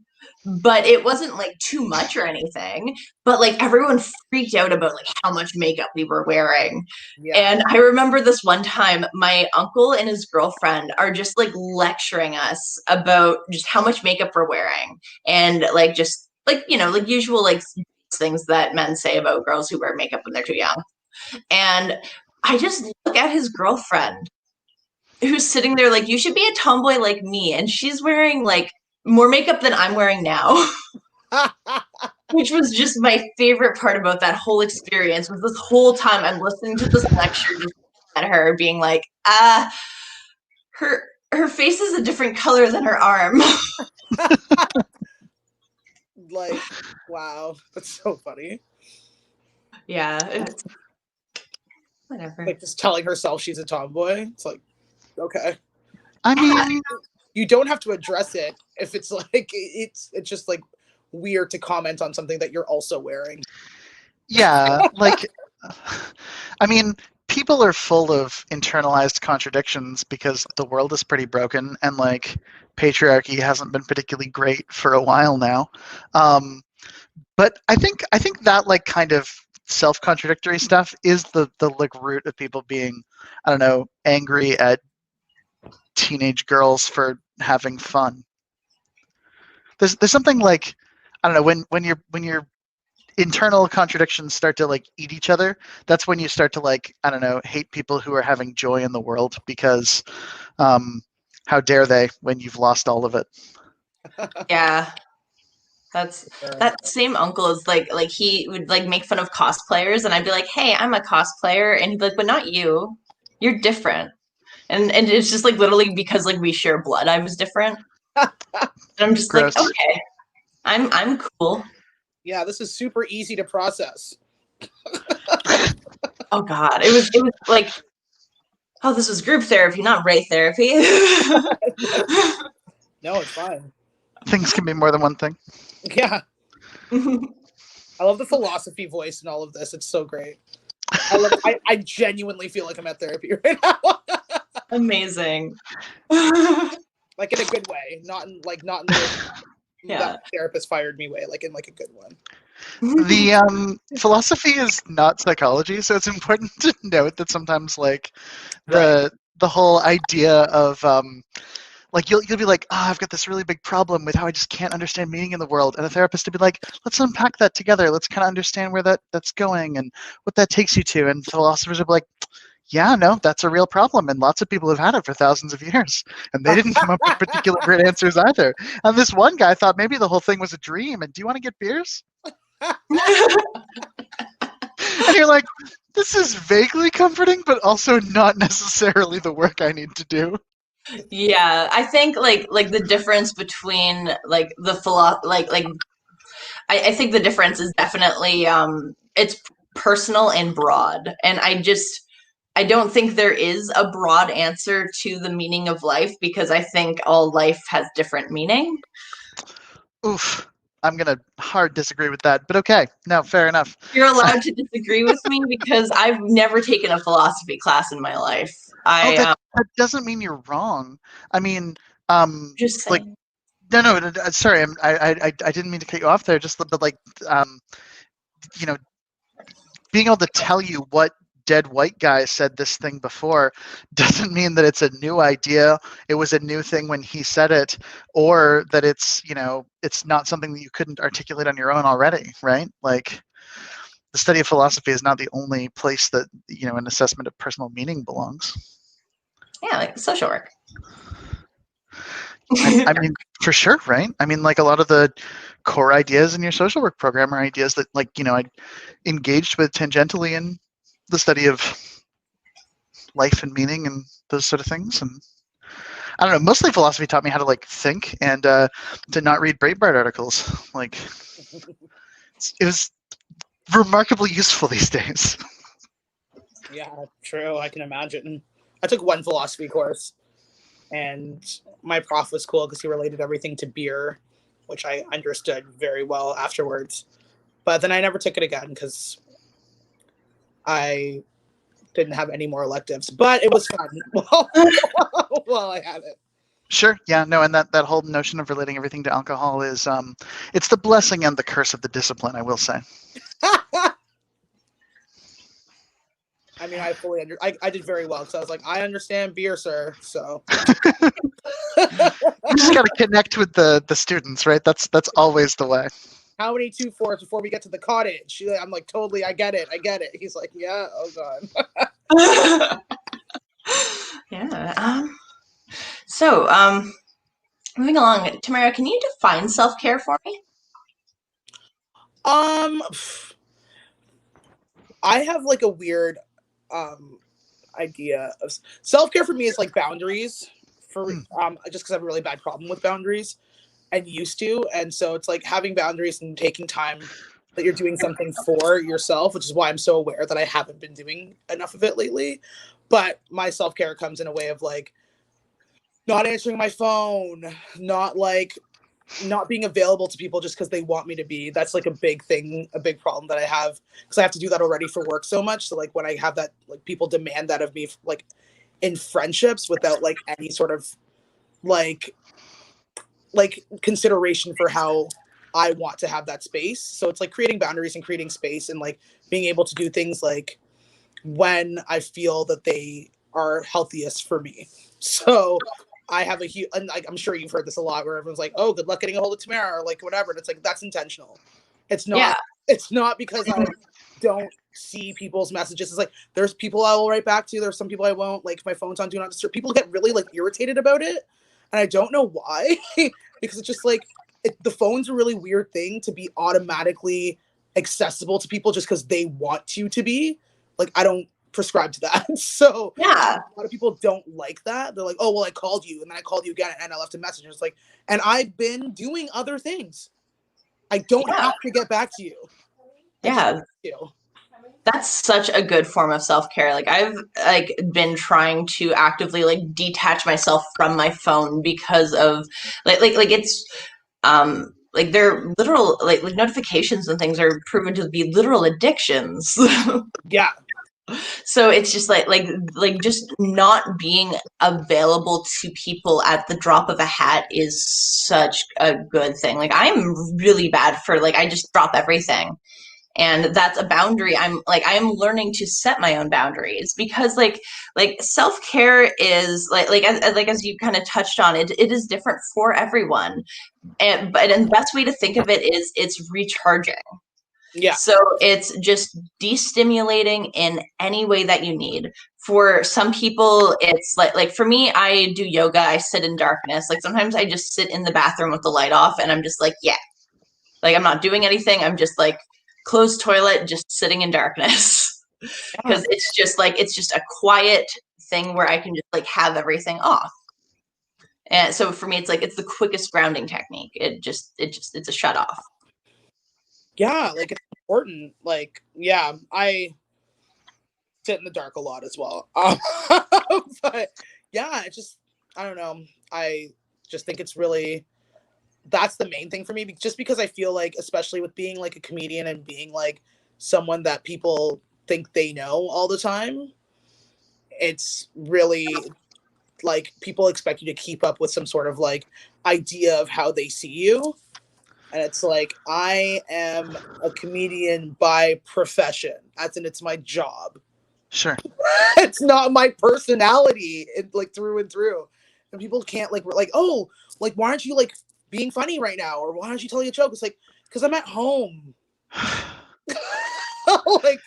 but it wasn't like too much or anything. But like everyone freaked out about like how much makeup we were wearing. Yeah. And I remember this one time my uncle and his girlfriend are just like lecturing us about just how much makeup we're wearing and like just like like usual like things that men say about girls who wear makeup when they're too young. And I just look at his girlfriend who's sitting there like, you should be a tomboy like me. And she's wearing like more makeup than I'm wearing now. Which was just my favorite part about that whole experience was this whole time I'm listening to this lecture just at her being like, her face is a different color than her arm. Like, wow, that's so funny. Yeah, it's whatever. Like just telling herself she's a tomboy. It's like, okay. I mean, you don't have to address it if it's like it's just like weird to comment on something that you're also wearing. Yeah, like I mean, people are full of internalized contradictions because the world is pretty broken and like patriarchy hasn't been particularly great for a while now. But I think that like kind of self-contradictory stuff is the like root of people being, I don't know, angry at teenage girls for having fun. There's something like, I don't know, when your internal contradictions start to like eat each other, that's when you start to like, I don't know, hate people who are having joy in the world because how dare they when you've lost all of it. Yeah. That same uncle is like he would like make fun of cosplayers and I'd be like, hey, I'm a cosplayer, and he'd be like, but not you, you're different. And it's just like literally because like we share blood, I was different. And I'm just Gross. like, okay, I'm cool. Yeah, this is super easy to process. Oh God, it was like, oh, this was group therapy, not Rae therapy. No, it's fine. Things can be more than one thing. Yeah. I love the philosophy voice in all of this. It's so great. I genuinely feel like I'm at therapy right now. Amazing. Like in a good way, not in the way Yeah. that therapist fired me way, like in like a good one. The philosophy is not psychology, so it's important to note that sometimes like the whole idea of like you'll be like, oh, I've got this really big problem with how I just can't understand meaning in the world, and a therapist to be like, let's unpack that together. Let's kind of understand where that's going and what that takes you to. And philosophers are like, yeah, no, that's a real problem, and lots of people have had it for thousands of years, and they didn't come up with particular great answers either. And this one guy thought maybe the whole thing was a dream. And do you want to get beers? And you're like, this is vaguely comforting, but also not necessarily the work I need to do. Yeah, I think like the difference between like the I think the difference is definitely it's personal and broad. And I don't think there is a broad answer to the meaning of life because I think all life has different meaning. Oof. I'm going to hard disagree with that, but okay. No, fair enough. You're allowed to disagree with me because I've never taken a philosophy class in my life. That doesn't mean you're wrong. I mean, just saying. Like, no, sorry, I didn't mean to cut you off there. Just but like, you know, being able to tell you what dead white guy said this thing before doesn't mean that it's a new idea. It was a new thing when he said it, or that it's, you know, it's not something that you couldn't articulate on your own already, right? Like, the study of philosophy is not the only place that, you know, an assessment of personal meaning belongs. Yeah, like social work. I mean, for sure, right? I mean, like a lot of the core ideas in your social work program are ideas that, like, you know, I engaged with tangentially in the study of life and meaning and those sort of things. And I don't know, mostly philosophy taught me how to like think and to not read Breitbart articles. Like, it was remarkably useful these days. Yeah, true. I can imagine. I took one philosophy course, and my prof was cool because he related everything to beer, which I understood very well afterwards. But then I never took it again because I didn't have any more electives. But it was fun while I had it. Sure. Yeah. No. And that whole notion of relating everything to alcohol is it's the blessing and the curse of the discipline, I will say. I mean, I did very well because I was like, I understand beer, sir. So You just got to connect with the students, right? That's always the way. How many 2-4s before we get to the cottage? I'm like, totally, I get it. He's like, yeah, oh god. Yeah. So, moving along, Tamara, can you define self-care for me? I have like a weird idea of self-care for me is like boundaries for just because I have a really bad problem with boundaries and used to, and so it's like having boundaries and taking time that you're doing something for yourself, which is why I'm so aware that I haven't been doing enough of it lately. But my self-care comes in a way of like not answering my phone, not being available to people just because they want me to be. That's like a big thing, a big problem that I have because I have to do that already for work so much. So like when I have that, like people demand that of me, like in friendships without like any sort of like consideration for how I want to have that space. So it's like creating boundaries and creating space and like being able to do things like when I feel that they are healthiest for me. So I have a huge, and like, I'm sure you've heard this a lot where everyone's like, oh, good luck getting a hold of Tamara or like whatever. And it's like, that's intentional. It's not because I don't see people's messages. It's like, there's people I will write back to. There's some people I won't. Like my phone's on do not disturb. People get really like irritated about it. And I don't know why, because it's just like, the phone's a really weird thing to be automatically accessible to people just because they want you to be. Like, I don't prescribe to that. So Yeah. a lot of people don't like that. They're like, oh, well, I called you and then I called you again and I left a message. It's like, and I've been doing other things. I don't have to get back to you. Yeah. That's such a good form of self-care. Like I've like been trying to actively like detach myself from my phone because of like it's like they're literal like notifications and things are proven to be literal addictions. Yeah. So it's just like just not being available to people at the drop of a hat is such a good thing. Like I'm really bad for like I just drop everything. And that's a boundary. I'm learning to set my own boundaries because like self-care is like as you kind of touched on it is different for everyone. And the best way to think of it is it's recharging. Yeah. So it's just destimulating in any way that you need. For some people, it's like for me, I do yoga, I sit in darkness. Like sometimes I just sit in the bathroom with the light off and I'm just like, yeah. Like I'm not doing anything. I'm just like closed toilet, just sitting in darkness. Because it's just a quiet thing where I can just like have everything off. And so for me, it's the quickest grounding technique. It's a shut off. Yeah, like it's important. Like, yeah, I sit in the dark a lot as well. But yeah, it just, I don't know. I just think it's really, that's the main thing for me. Just because I feel like, especially with being like a comedian and being like someone that people think they know all the time, it's really like people expect you to keep up with some sort of like idea of how they see you. And it's like, I am a comedian by profession. As in, it's my job. Sure. It's not my personality, like through and through. And people can't like, oh, like, why aren't you like being funny right now? Or why aren't you telling a joke? It's like, because I'm at home. Like,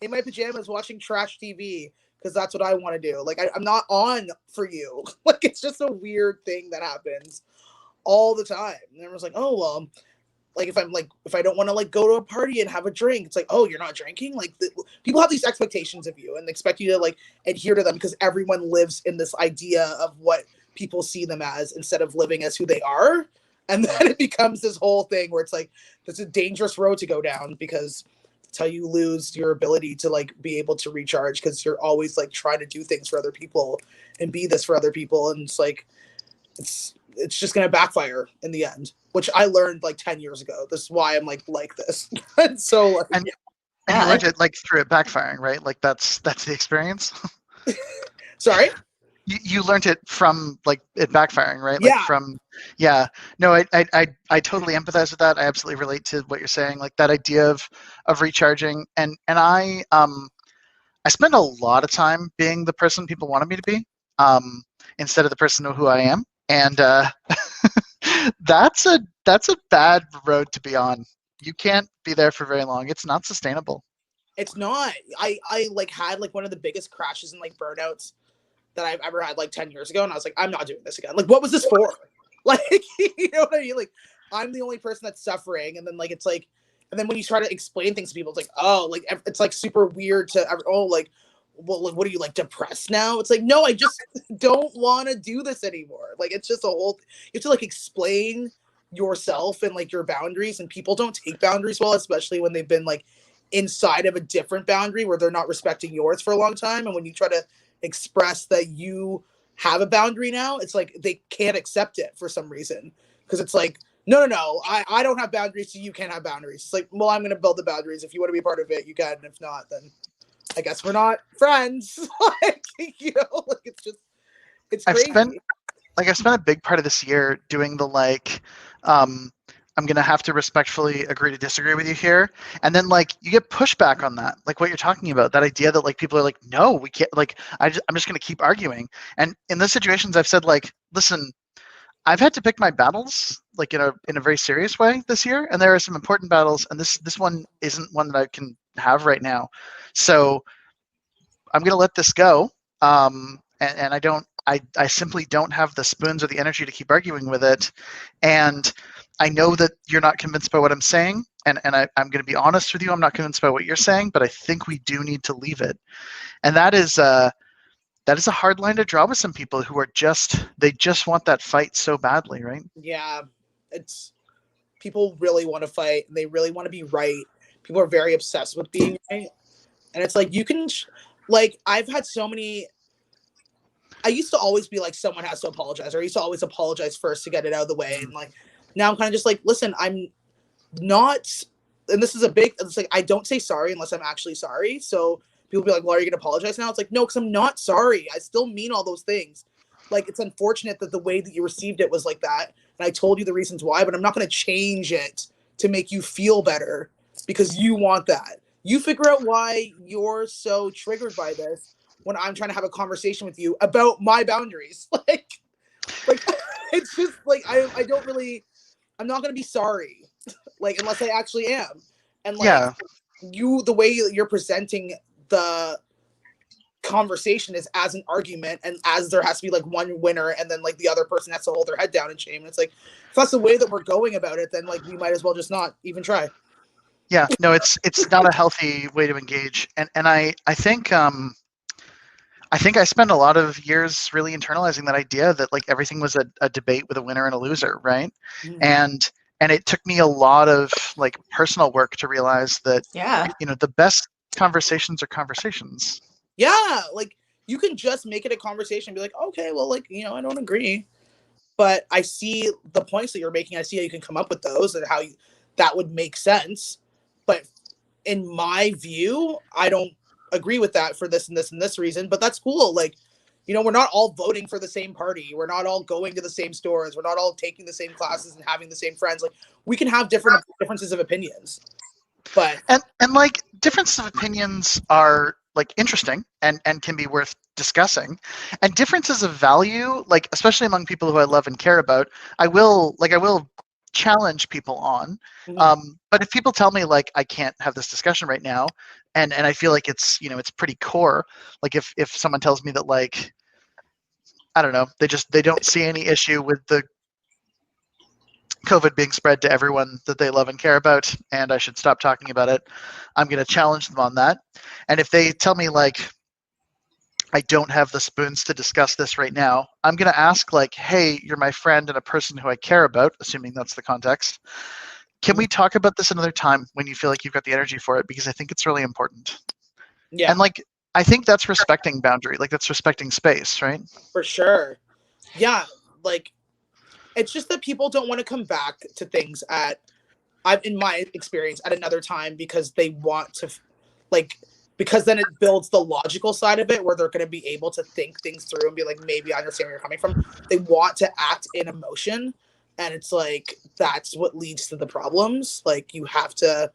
in my pajamas watching trash TV. Because that's what I want to do. Like, I'm not on for you. Like, it's just a weird thing that happens all the time. And everyone's like, oh, well, like if I don't want to like go to a party and have a drink, it's like, oh, you're not drinking. Like people have these expectations of you and expect you to like adhere to them because everyone lives in this idea of what people see them as instead of living as who they are. And then it becomes this whole thing where it's like, there's a dangerous road to go down because it's how you lose your ability to like be able to recharge because you're always like trying to do things for other people and be this for other people. And it's like, it's just going to backfire in the end, which I learned like 10 years ago. This is why I'm like this. And so like, and you learned it like through it backfiring, right? Like that's the experience. Sorry? You learned it from like it backfiring, right? Like Yeah. Yeah. No, I totally empathize with that. I absolutely relate to what you're saying. Like that idea of recharging. And I spend a lot of time being the person people wanted me to be, instead of the person who I am. And that's a bad road to be on. You can't be there for very long. It's not sustainable. It's not. I like had like one of the biggest crashes and like burnouts that I've ever had like 10 years ago. And I was like, I'm not doing this again. Like, what was this for? Like, you know what I mean? Like, I'm the only person that's suffering. And then like, it's like, and then when you try to explain things to people, it's like, oh, like, it's like super weird to, oh, like, well, like, what are you like depressed now? It's like, no, I just don't want to do this anymore. Like, it's just a whole, you have to like explain yourself and like your boundaries, and people don't take boundaries well, especially when they've been like inside of a different boundary where they're not respecting yours for a long time. And when you try to express that you have a boundary now, it's like they can't accept it for some reason, because it's like, no, I don't have boundaries, so you can't have boundaries. It's like, well, I'm going to build the boundaries. If you want to be part of it, you can. And if not, then I guess we're not friends. Like, you know, like it's crazy. I've spent a big part of this year doing the like, I'm going to have to respectfully agree to disagree with you here. And then like you get pushback on that, like what you're talking about, that idea that like people are like, no, we can't, like, I'm just going to keep arguing. And in those situations I've said like, listen, I've had to pick my battles like in a very serious way this year. And there are some important battles, and this one isn't one that I can have right now. So I'm going to let this go. And I simply don't have the spoons or the energy to keep arguing with it. And I know that you're not convinced by what I'm saying, and I'm going to be honest with you. I'm not convinced by what you're saying, but I think we do need to leave it. And that is a hard line to draw with some people who are they just want that fight so badly, right? Yeah, it's people really want to fight and they really want to be right. People are very obsessed with being right, and it's like you can, like I've had so many. I used to always be like, someone has to apologize, or I used to always apologize first to get it out of the way, and like now I'm kind of just like, listen, I'm not, and this is a big. It's like I don't say sorry unless I'm actually sorry. So people be like, well, are you gonna apologize now? It's like, no, because I'm not sorry. I still mean all those things. Like, it's unfortunate that the way that you received it was like that, and I told you the reasons why, but I'm not going to change it to make you feel better because you want that. You figure out why you're so triggered by this when I'm trying to have a conversation with you about my boundaries. Like it's just like I don't really. I'm not going to be sorry, like unless I actually am, and like Yeah. the way you're presenting the conversation is as an argument, and as there has to be like one winner and then like the other person has to hold their head down in shame, and it's like if that's the way that we're going about it, then like we might as well just not even try. Yeah, no, it's not a healthy way to engage, and I think I spent a lot of years really internalizing that idea that like everything was a debate with a winner and a loser, right? And it took me a lot of like personal work to realize that Yeah. the best conversations are conversations. Yeah, like you can just make it a conversation and be like, okay, well, like, I don't agree, but I see the points that you're making. I see how you can come up with those and how that would make sense. But in my view, I don't agree with that for this and this and this reason, but that's cool. Like, we're not all voting for the same party. We're not all going to the same stores. We're not all taking the same classes and having the same friends. Like, we can have differences of opinions. But and like differences of opinions are like interesting and can be worth discussing, and differences of value, like especially among people who I love and care about, I will challenge people on. But if people tell me like I can't have this discussion right now, and I feel like it's it's pretty core, like if someone tells me that like I don't know, they don't see any issue with the COVID being spread to everyone that they love and care about, and I should stop talking about it, I'm going to challenge them on that. And if they tell me like I don't have the spoons to discuss this right now, I'm going to ask like, hey, you're my friend and a person who I care about, assuming that's the context. Can we talk about this another time when you feel like you've got the energy for it? Because I think it's really important. yeah, And like, I think that's respecting boundary. Like that's respecting space, right? for sure. Yeah, like it's just that people don't want to come back to things in my experience, at another time because they want to, like, because then it builds the logical side of it where they're going to be able to think things through and be like, maybe I understand where you're coming from. They want to act in emotion, and it's like that's what leads to the problems. Like you don't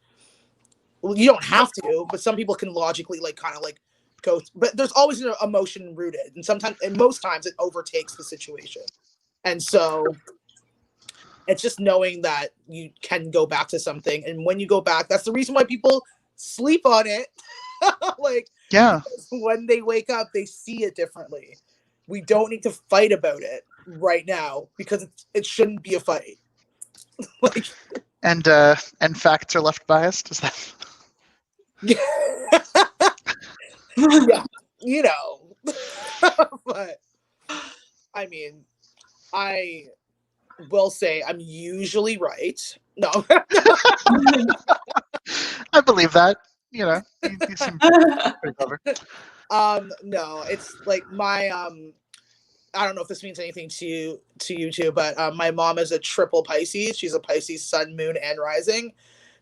have to, but some people can logically like kind of like go. But there's always an emotion rooted, and most times it overtakes the situation, and so it's just knowing that you can go back to something, and when you go back, that's the reason why people sleep on it. Like, yeah, when they wake up, they see it differently. We don't need to fight about it right now because it shouldn't be a fight. Like, and facts are left biased. Is that? Yeah, but I mean, I will say I'm usually right. No. I believe that. You seem pretty clever. No, it's like my I don't know if this means anything to you too, but my mom is a triple Pisces. She's a Pisces sun, moon, and rising.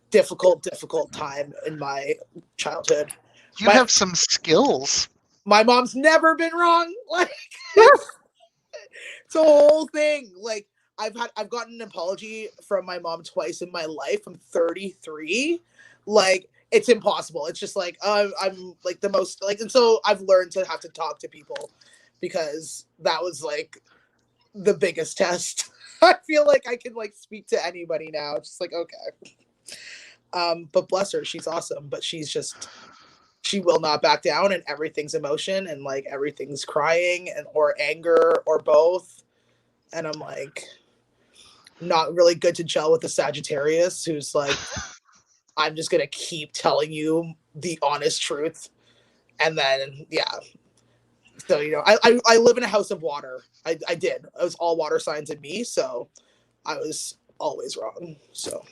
Difficult time in my childhood. You have some skills. My mom's never been wrong. Like it's a whole thing. Like I've gotten an apology from my mom twice in my life. I'm 33. Like it's impossible. It's just like I'm like the most like, and so I've learned to have to talk to people because that was like the biggest test. I feel like I can like speak to anybody now. It's just like, okay. But bless her, she's awesome, but she will not back down, and everything's emotion, and like everything's crying and or anger or both. And I'm like, not really good to gel with the Sagittarius, who's like, I'm just gonna keep telling you the honest truth, and then So I live in a house of water. I did. It was all water signs in me, so I was always wrong. So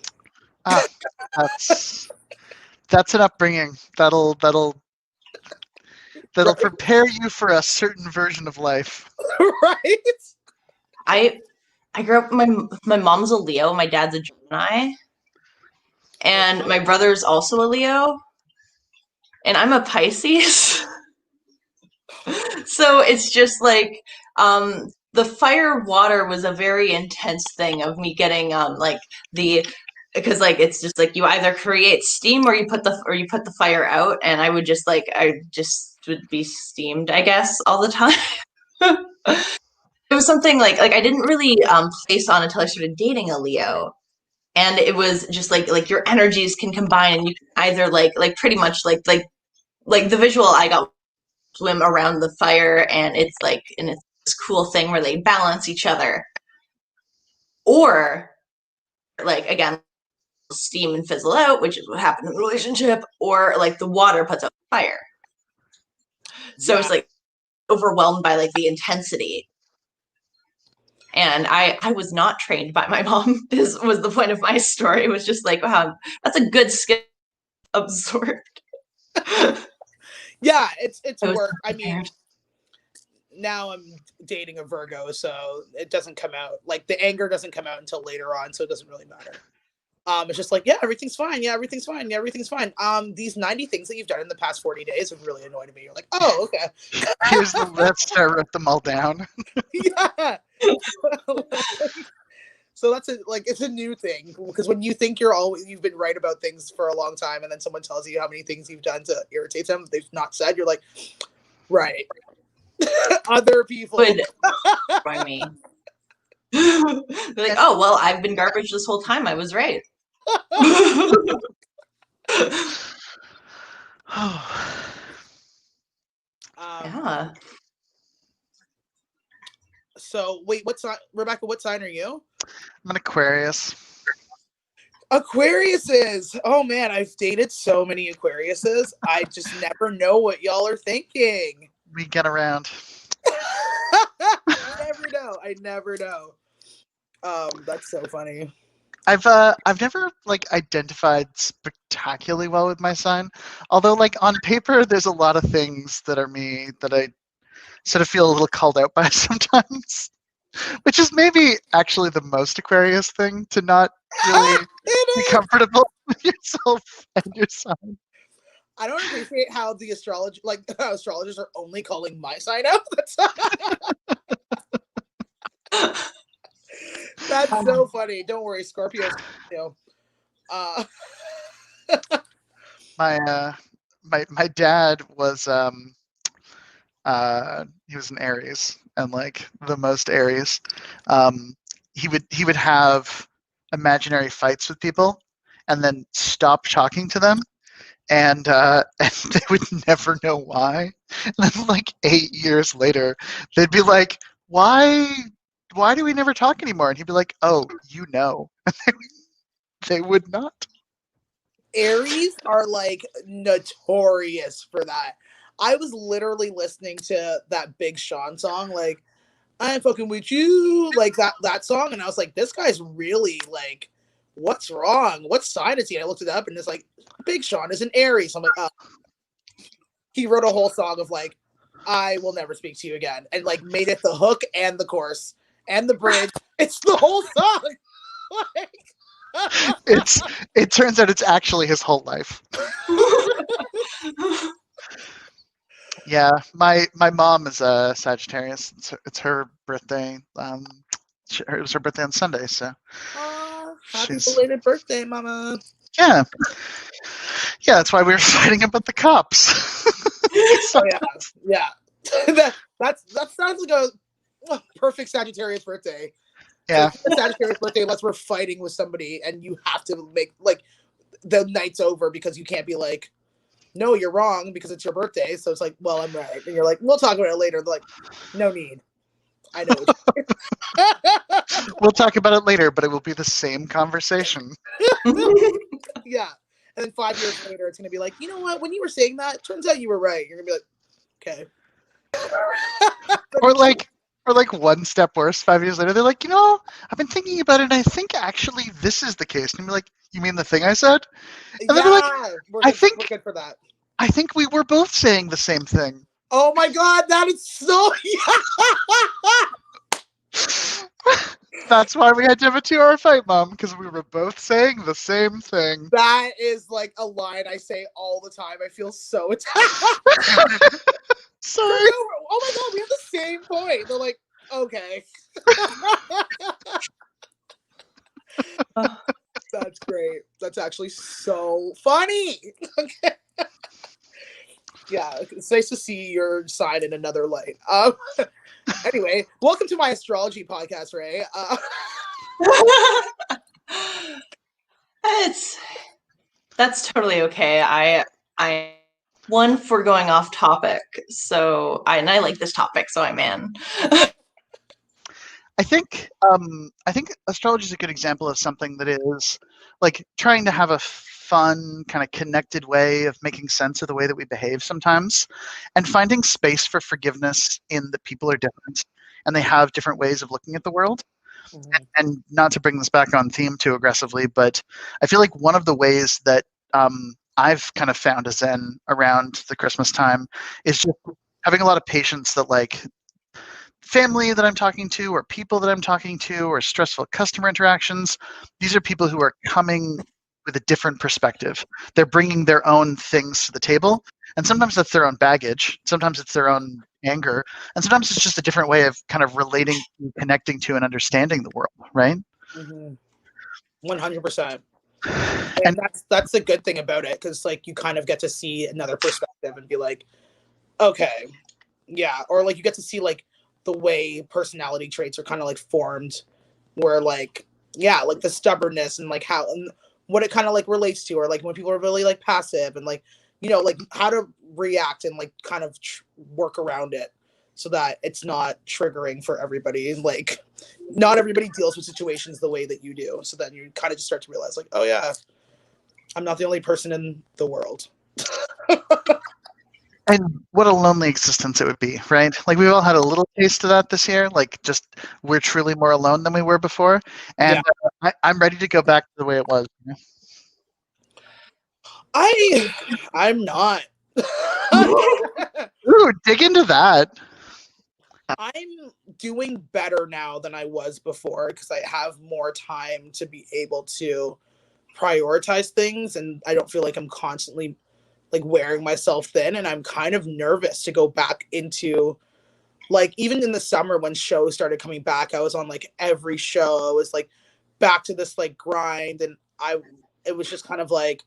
that's an upbringing that'll right. prepare you for a certain version of life. Right. I grew up. My mom's a Leo. My dad's a Gemini, and my brother's also a Leo, and I'm a Pisces. So it's just like the fire water was a very intense thing of me getting like the because like it's just like you either create steam or you put the fire out, and I just would be steamed, I guess, all the time. It was something like I didn't really place on until I started dating a Leo, and it was just like your energies can combine, and you can either like pretty much like the visual I got swim around the fire, and it's this cool thing where they balance each other, or like again steam and fizzle out, which is what happened in the relationship, or like the water puts out the fire. So it's like overwhelmed by like the intensity. And I was not trained by my mom. This was the point of my story. It was just like, wow, that's a good skill absorbed. Yeah, it's work. I mean, now I'm dating a Virgo, so it doesn't come out, like the anger doesn't come out until later on, so it doesn't really matter. It's just like, yeah, everything's fine. Yeah, everything's fine. Yeah, everything's fine. These 90 things that you've done in the past 40 days have really annoyed me. You're like, oh, okay. Let's write them all down. Yeah. So that's it's a new thing, because when you think you've been right about things for a long time, and then someone tells you how many things you've done to irritate them they've not said, you're like, right. Other people would by me. They're like, oh well, I've been garbage this whole time. I was right. Yeah. So wait, Rebecca, what sign are you? I'm an Aquarius. Aquariuses. Oh man, I've dated so many Aquariuses. I just never know what y'all are thinking. We get around. I never know. That's so funny. I've never identified spectacularly well with my sign, although on paper there's a lot of things that are me that I sort of feel a little called out by sometimes, which is maybe actually the most Aquarius thing, to not really be comfortable with yourself and your sign. I don't appreciate how the astrologers are only calling my sign out. That's so funny. Don't worry, Scorpio. My dad was he was an Aries, and the most Aries. He would have imaginary fights with people and then stop talking to them, and they would never know why. And then 8 years later they'd be like, why do we never talk anymore? And he'd be like, oh, you know. They would not. Aries are notorious for that. I was literally listening to that Big Sean song, I'm fucking with you, that song, and I was like, this guy's really what's wrong? What sign is he? And I looked it up, and it's Big Sean is an Aries. I'm like, oh. He wrote a whole song of I will never speak to you again, and made it the hook and the chorus and the bridge. It's the whole song. It turns out it's actually his whole life. Yeah, my mom is a Sagittarius. It's her birthday. It was her birthday on Sunday, so. Happy belated birthday, Mama. Yeah, that's why we were fighting about the cops. Oh, yeah. that sounds like a perfect Sagittarius birthday. Yeah. Sagittarius birthday, unless we're fighting with somebody and you have to make the night's over because you can't be no, you're wrong because it's your birthday. So it's well, I'm right. And you're we'll talk about it later. They're no need. I know. We'll talk about it later, but it will be the same conversation. Yeah. And then 5 years later, it's going to be like, you know what? When you were saying that, turns out you were right. You're going to be like, okay. Or like one step worse, 5 years later, they're like, I've been thinking about it, and I think actually this is the case. And you're like, you mean the thing I said? And then they're like, we're good for that. I think we were both saying the same thing. Oh my God, that is so. That's why we had to have a 2-hour fight, Mom, because we were both saying the same thing. That is like a line I say all the time. I feel so attacked. Sorry. Oh my God, we have the same point. They're like, okay. That's great. That's actually so funny. Okay. Yeah, it's nice to see your side in another light. Anyway, welcome to my astrology podcast, Rae. That's totally okay. I one for going off topic, so I like this topic, so I'm in. I think astrology is a good example of something that is like trying to have a fun, kind of connected way of making sense of the way that we behave sometimes, and finding space for forgiveness in that people are different and they have different ways of looking at the world. Mm-hmm. And not to bring this back on theme too aggressively, but I feel like one of the ways that I've kind of found a zen around the Christmas time is just having a lot of patience that like family that I'm talking to or people that I'm talking to or stressful customer interactions, these are people who are coming with a different perspective. They're bringing their own things to the table. And sometimes that's their own baggage. Sometimes it's their own anger. And sometimes it's just a different way of kind of relating, connecting to and understanding the world, right? 100%. And that's the good thing about it, because like you kind of get to see another perspective and be like, okay, yeah. Or like you get to see like the way personality traits are kind of like formed, where like, yeah, like the stubbornness and like how and what it kind of like relates to, or like when people are really like passive and like, like how to react and like kind of work around it so that it's not triggering for everybody. Like not everybody deals with situations the way that you do. So then you kind of just start to realize like, oh yeah, I'm not the only person in the world. And what a lonely existence it would be, right? Like we've all had a little taste of that this year. Like just we're truly more alone than we were before. And yeah. I'm ready to go back to the way it was. I'm not. Ooh, dig into that. I'm doing better now than I was before because I have more time to be able to prioritize things, and I don't feel like I'm constantly like wearing myself thin, and I'm kind of nervous to go back into like, even in the summer when shows started coming back, I was on like every show. I was like back to this like grind, and it was just kind of like,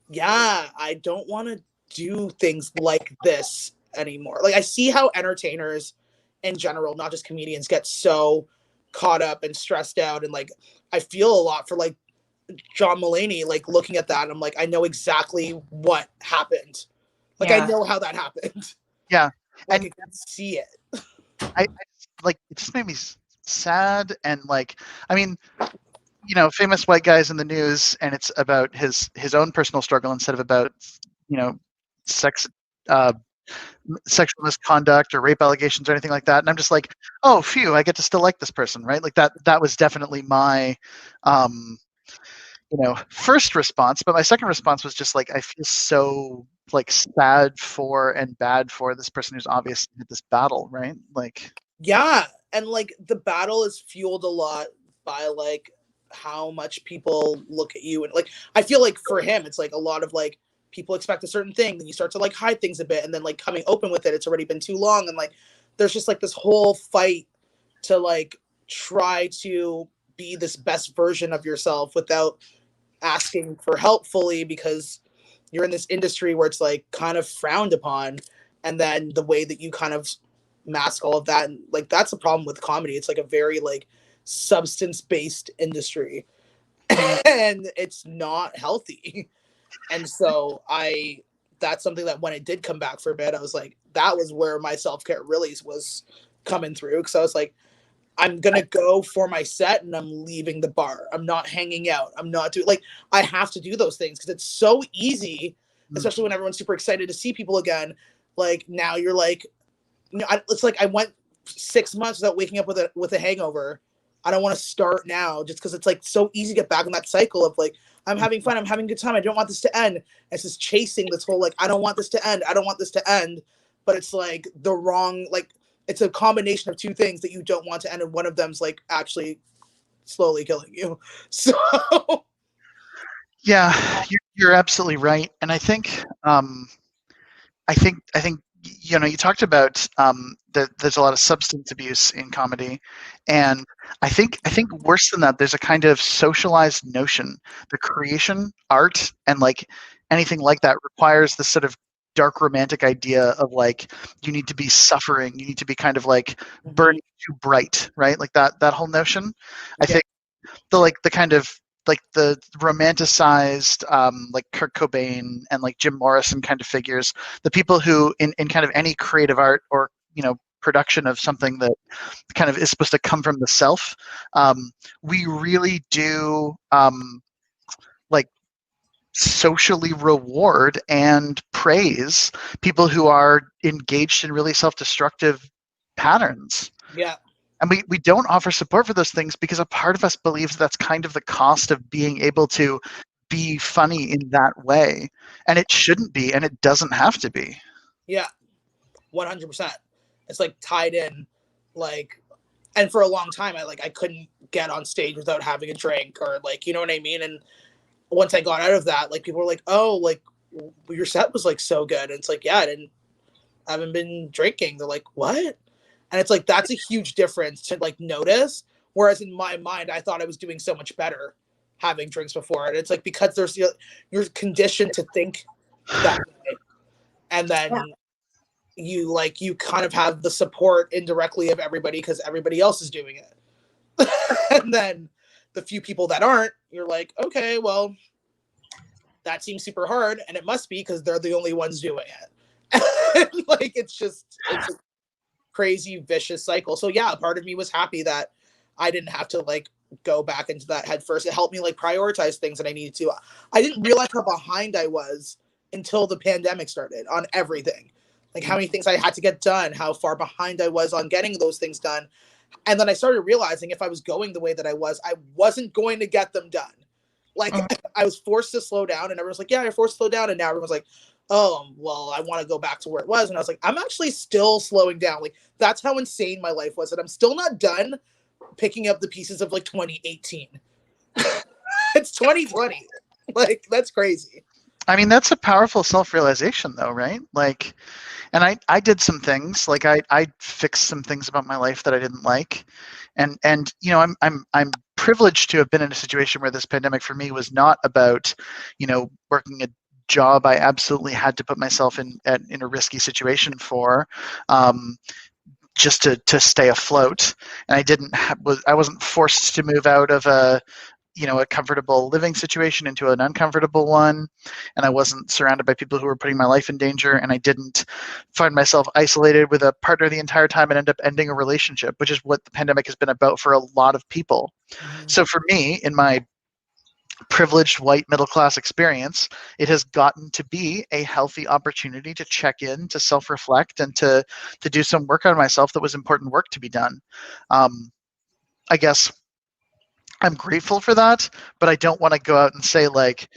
yeah, I don't want to do things like this anymore. Like I see how entertainers in general, not just comedians, get so caught up and stressed out, and like I feel a lot for like John Mulaney, like looking at that, I'm like, I know exactly what happened. Like I know how that happened. Yeah. Like I can see it. I like it just made me sad, and like, I mean, famous white guys in the news, and it's about his own personal struggle instead of about, sexual misconduct or rape allegations or anything like that. And I'm just like, oh, phew, I get to still like this person, right? Like that was definitely my, first response. But my second response was just like, I feel so like sad for and bad for this person who's obviously had this battle, right? Like, yeah. And like the battle is fueled a lot by like how much people look at you. And like, I feel like for him, it's like a lot of like, people expect a certain thing, then you start to like hide things a bit, and then like coming open with it, it's already been too long. And like, there's just like this whole fight to like try to be this best version of yourself without asking for help fully, because you're in this industry where it's like kind of frowned upon. And then the way that you kind of mask all of that, and like that's the problem with comedy. It's like a very like substance-based industry and it's not healthy. And so that's something that when it did come back for a bit, I was like, that was where my self-care really was coming through. Cause I was like, I'm gonna go for my set and I'm leaving the bar. I'm not hanging out. I'm not doing like I have to do those things because it's so easy, especially when everyone's super excited to see people again. Like now you're like, it's like I went 6 months without waking up with a hangover. I don't want to start now just because it's like so easy to get back in that cycle of like I'm having fun, I'm having a good time. I don't want this to end. And it's just chasing this whole like I don't want this to end. I don't want this to end. But it's like the wrong like. It's a combination of two things that you don't want to end, and one of them's like actually slowly killing you. So, yeah, you're absolutely right, and I think you talked about that there's a lot of substance abuse in comedy, and I think worse than that, there's a kind of socialized notion. The creation, art, and like anything like that requires this sort of dark romantic idea of like you need to be suffering, you need to be kind of like burning too bright, right? Like that whole notion. I think the kind of like the romanticized like Kurt Cobain and like Jim Morrison kind of figures, the people who in kind of any creative art or production of something that kind of is supposed to come from the self, we really do like socially reward and praise people who are engaged in really self-destructive patterns. Yeah. And we don't offer support for those things because a part of us believes that's kind of the cost of being able to be funny in that way. And it shouldn't be, and it doesn't have to be. Yeah, 100%. It's like tied in, like, and for a long time, I couldn't get on stage without having a drink or like, you know what I mean? And once I got out of that, like people were like, oh, like your set was like so good. And it's like, yeah, I haven't been drinking. They're like, what? And it's like, that's a huge difference to like notice. Whereas in my mind, I thought I was doing so much better having drinks before. And it's like, because you're conditioned to think that way. And then you kind of have the support indirectly of everybody because everybody else is doing it. And then the few people that aren't, you're like, okay, well, that seems super hard, and it must be because they're the only ones doing it. Like it's a crazy vicious cycle. So yeah, part of me was happy that I didn't have to like go back into that head first. It helped me like prioritize things that I needed to. I didn't realize how behind I was until the pandemic started on everything. Like how many things I had to get done, how far behind I was on getting those things done. And then I started realizing if I was going the way that I wasn't going to get them done. Like I was forced to slow down, and everyone's like, yeah, you're forced to slow down. And now everyone's like, oh, well, I want to go back to where it was. And I was like, I'm actually still slowing down. Like that's how insane my life was. And I'm still not done picking up the pieces of like 2018. It's 2020. Like that's crazy. I mean, that's a powerful self-realization though, right? Like, and I did some things, like I fixed some things about my life that I didn't like. And I'm privileged to have been in a situation where this pandemic for me was not about, working a job I absolutely had to put myself in a risky situation for, just to stay afloat. And I wasn't forced to move out of a comfortable living situation into an uncomfortable one. And I wasn't surrounded by people who were putting my life in danger. And I didn't find myself isolated with a partner the entire time and end up ending a relationship, which is what the pandemic has been about for a lot of people. Mm-hmm. So for me, in my privileged white middle-class experience, it has gotten to be a healthy opportunity to check in, to self-reflect, and to do some work on myself that was important work to be done. I guess I'm grateful for that, but I don't want to go out and say like,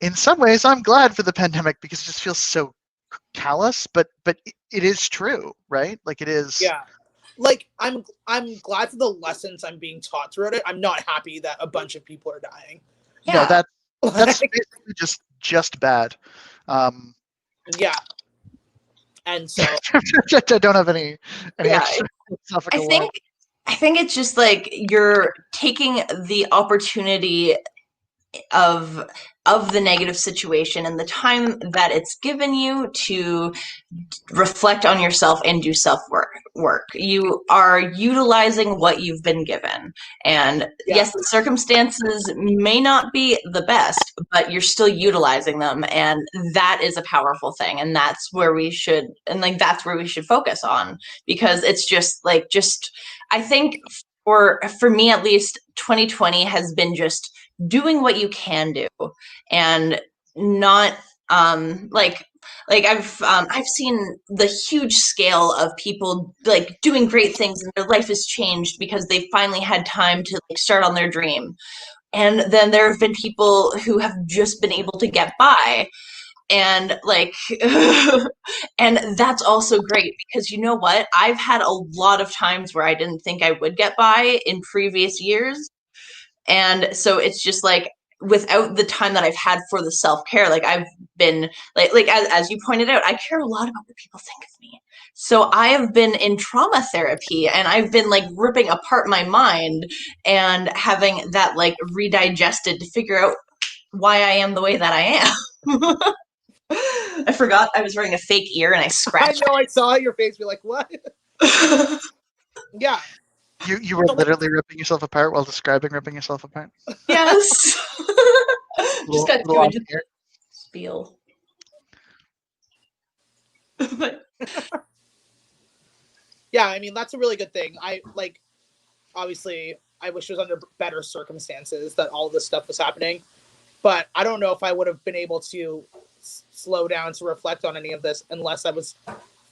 in some ways I'm glad for the pandemic because it just feels so callous, but it is true, right? Like it is. Yeah. Like I'm glad for the lessons I'm being taught throughout it. I'm not happy that a bunch of people are dying. Yeah. No, that's basically just bad. Yeah. And so I don't have any extra philosophical I think it's just like you're taking the opportunity of the negative situation and the time that it's given you to reflect on yourself and do self work. You are utilizing what you've been given. And yes, the circumstances may not be the best, but you're still utilizing them. And that is a powerful thing. And that's where we should, that's where we should focus on, because it's I think for me at least, 2020 has been just doing what you can do and not I've seen the huge scale of people like doing great things and their life has changed because they finally had time to like start on their dream. And then there have been people who have just been able to get by and and that's also great because you know what? I've had a lot of times where I didn't think I would get by in previous years. And so it's just like without the time that I've had for the self-care, like I've been as you pointed out, I care a lot about what people think of me. So I have been in trauma therapy and I've been like ripping apart my mind and having that like redigested to figure out why I am the way that I am. I forgot I was wearing a fake ear and I scratched. I know, I saw your face be like, what? Yeah. You were literally ripping yourself apart while describing ripping yourself apart? Yes. Just got too into the spiel. Yeah, I mean, that's a really good thing. Obviously, I wish it was under better circumstances that all this stuff was happening. But I don't know if I would have been able to slow down to reflect on any of this unless I was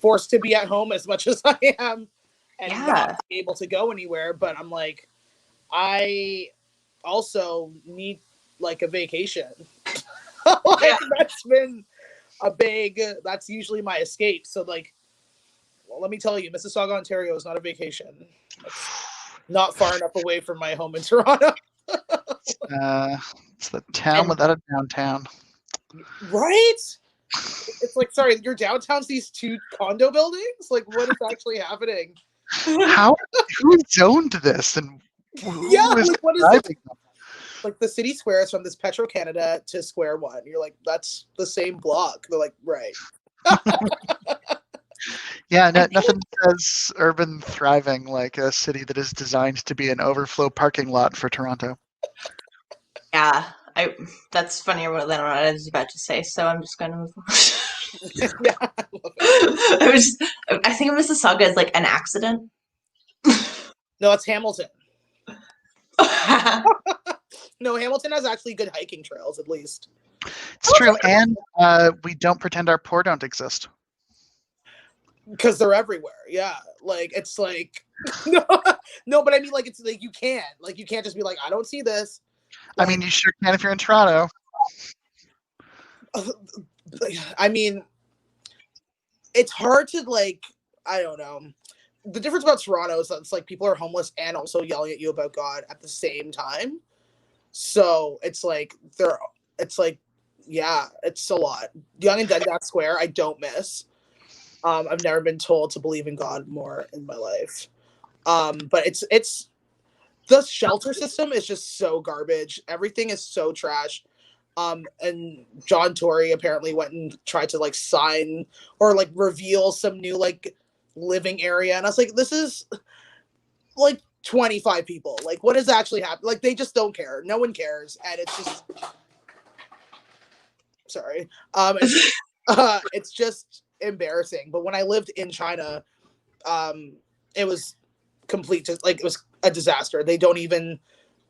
forced to be at home as much as I am and not be able to go anywhere. But I'm like, I also need like a vacation. That's been that's usually my escape. So like, well, let me tell you, Mississauga, Ontario is not a vacation. It's not far enough away from my home in Toronto. It's the town without a downtown. Right? It's like, sorry, your downtown's these two condo buildings? Like, what is actually happening? Who zoned this? And what is it? Like, the city square is from this Petro-Canada to Square One. You're like, that's the same block. They're like, right. Yeah, nothing says urban thriving like a city that is designed to be an overflow parking lot for Toronto. Yeah, that's funnier than what I was about to say, so I'm just going to move on. Yeah, I think Mississauga is like an accident. No, it's Hamilton. No, Hamilton has actually good hiking trails, at least. It's true, and we don't pretend our poor don't exist. Because they're everywhere, yeah. Like, it's like, no, but I mean, like, it's like, you can't just be like, I don't see this. Like, I mean, you sure can if you're in Toronto. I mean, it's hard to, like, I don't know. The difference about Toronto is that it's like people are homeless and also yelling at you about God at the same time. So it's like, yeah, it's a lot. Yonge and Dundas Square, I don't miss. I've never been told to believe in God more in my life. But it's the shelter system is just so garbage. Everything is so trash. And John Tory apparently went and tried to like sign or like reveal some new like living area. And I was like, this is like 25 people. Like, what is actually happening? Like, they just don't care. No one cares. And it's just, sorry. It's just embarrassing. But when I lived in China, it was it was a disaster. They don't even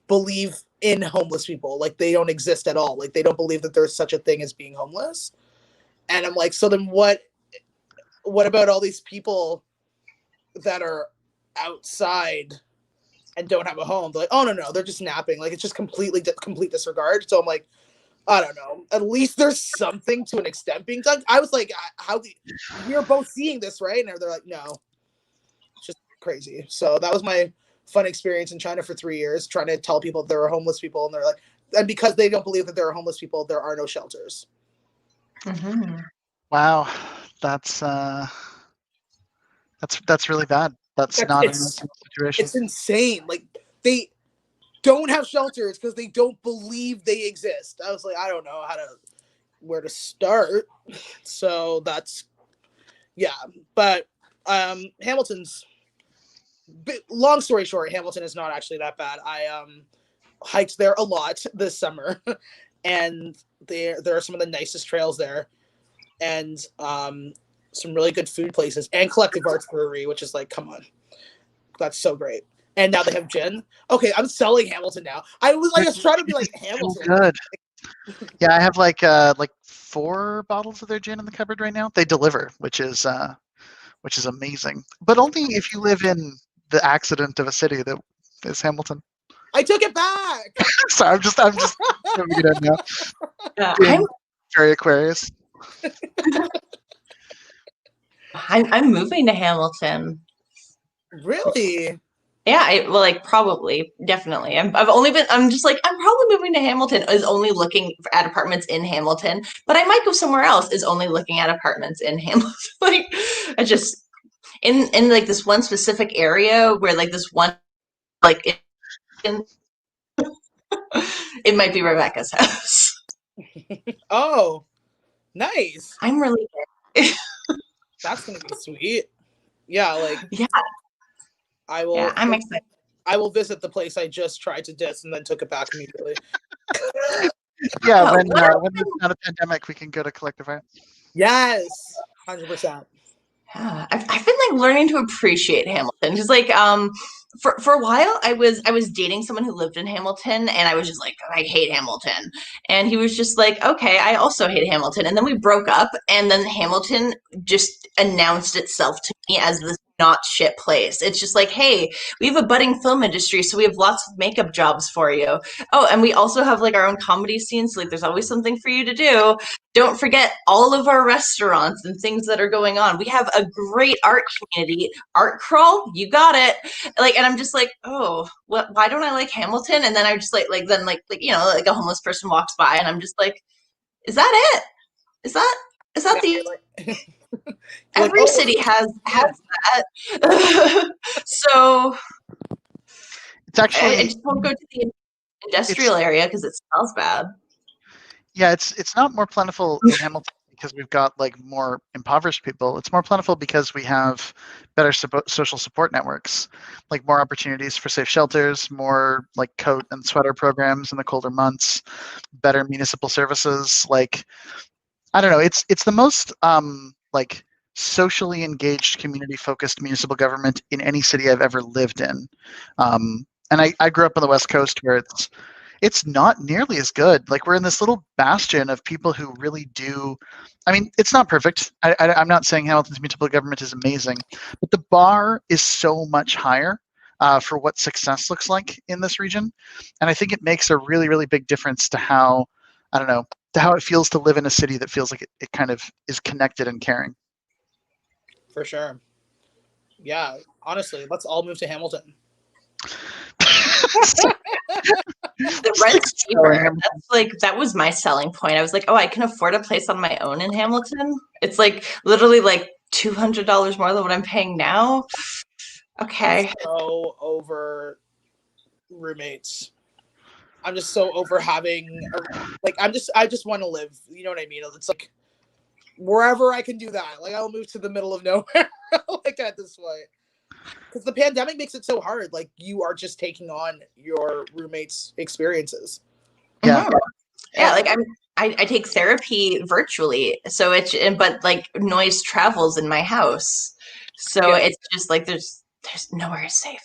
believe in homeless people. Like, they don't exist at all. Like, they don't believe that there's such a thing as being homeless. And I'm like, so then what about all these people that are outside and don't have a home? They're like, oh no, they're just napping. Like, it's just complete disregard. So I'm like, I don't know. At least there's something to an extent being done. I was like, we're both seeing this, right? And they're like, no, it's just crazy. So that was my fun experience in China for 3 years, trying to tell people there are homeless people. And they're like, and because they don't believe that there are homeless people, there are no shelters. Mm-hmm. Wow. That's really bad. That's not a situation. It's insane. Like, they don't have shelters because they don't believe they exist. I was like, I don't know where to start. So that's, yeah. But Hamilton's, long story short, Hamilton is not actually that bad. I hiked there a lot this summer, and there are some of the nicest trails there, and some really good food places, and Collective Arts Brewery, which is like, come on, that's so great. And now they have gin. Okay, I'm selling Hamilton now. I was trying to be like Hamilton. Good. Yeah, I have like 4 bottles of their gin in the cupboard right now. They deliver, which is amazing. But only if you live in the accident of a city that is Hamilton. I took it back. So I'm just giving it in now. I'm Very Aquarius. I'm moving to Hamilton. Really? Yeah, probably, definitely. I'm just like, I'm probably moving to Hamilton, is only looking at apartments in Hamilton, but I might go somewhere else, is only looking at apartments in Hamilton. Like, I just, in like this one specific area where like this one, like, it might be Rebecca's house. Oh, nice. I'm really That's going to be sweet. Yeah, like, yeah. I will. Yeah, I'm excited. I will visit the place I just tried to diss and then took it back immediately. Yeah, when there's not a pandemic, we can go to Collective Arts. Yes, 100%. Yeah, I've been like learning to appreciate Hamilton, because like for a while I was dating someone who lived in Hamilton, and I was just like, I hate Hamilton, and he was just like, okay, I also hate Hamilton, and then we broke up, and then Hamilton just announced itself to me as this not shit place. It's just like, hey, we have a budding film industry, so we have lots of makeup jobs for you. Oh, and we also have like our own comedy scene, so like there's always something for you to do. Don't forget all of our restaurants and things that are going on. We have a great art community. Art crawl, you got it. Like, and I'm just like, oh, why don't I like Hamilton? And then I just like like a homeless person walks by, and I'm just like, is that it? Is that the every city has that. So it's actually, I just won't go to the industrial area because it smells bad. Yeah, it's not more plentiful in Hamilton because we've got like more impoverished people. It's more plentiful because we have better social support networks, like more opportunities for safe shelters, more like coat and sweater programs in the colder months, better municipal services. Like, I don't know, it's the most like socially engaged, community-focused municipal government in any city I've ever lived in. And I grew up on the West Coast where it's not nearly as good. Like, we're in this little bastion of people who really do. I mean, it's not perfect. I'm not saying Hamilton's municipal government is amazing, but the bar is so much higher for what success looks like in this region. And I think it makes a really, really big difference to how, I don't know, to how it feels to live in a city that feels like it kind of is connected and caring. For sure. Yeah, honestly, let's all move to Hamilton. The rent's cheaper. That was my selling point. I was like, oh, I can afford a place on my own in Hamilton. It's like literally like $200 more than what I'm paying now. Okay. I'm so over roommates. I'm just so over having I just want to live. You know what I mean? It's like wherever I can do that. Like, I'll move to the middle of nowhere like at this point. Because the pandemic makes it so hard. Like, you are just taking on your roommates' experiences. Yeah. Yeah, like I take therapy virtually, so but like noise travels in my house, so it's just like there's nowhere safe.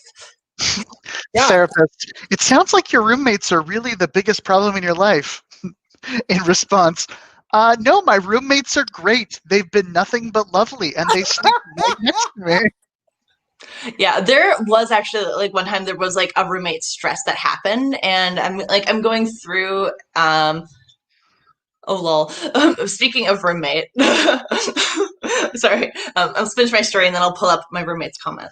Yeah. Therapist, it sounds like your roommates are really the biggest problem in your life. In response, no, my roommates are great. They've been nothing but lovely, and they sleep right next to me. Yeah, there was actually like one time there was like a roommate stress that happened, and I'm going through oh lol. Speaking of roommate, sorry, I'll finish my story and then I'll pull up my roommate's comment.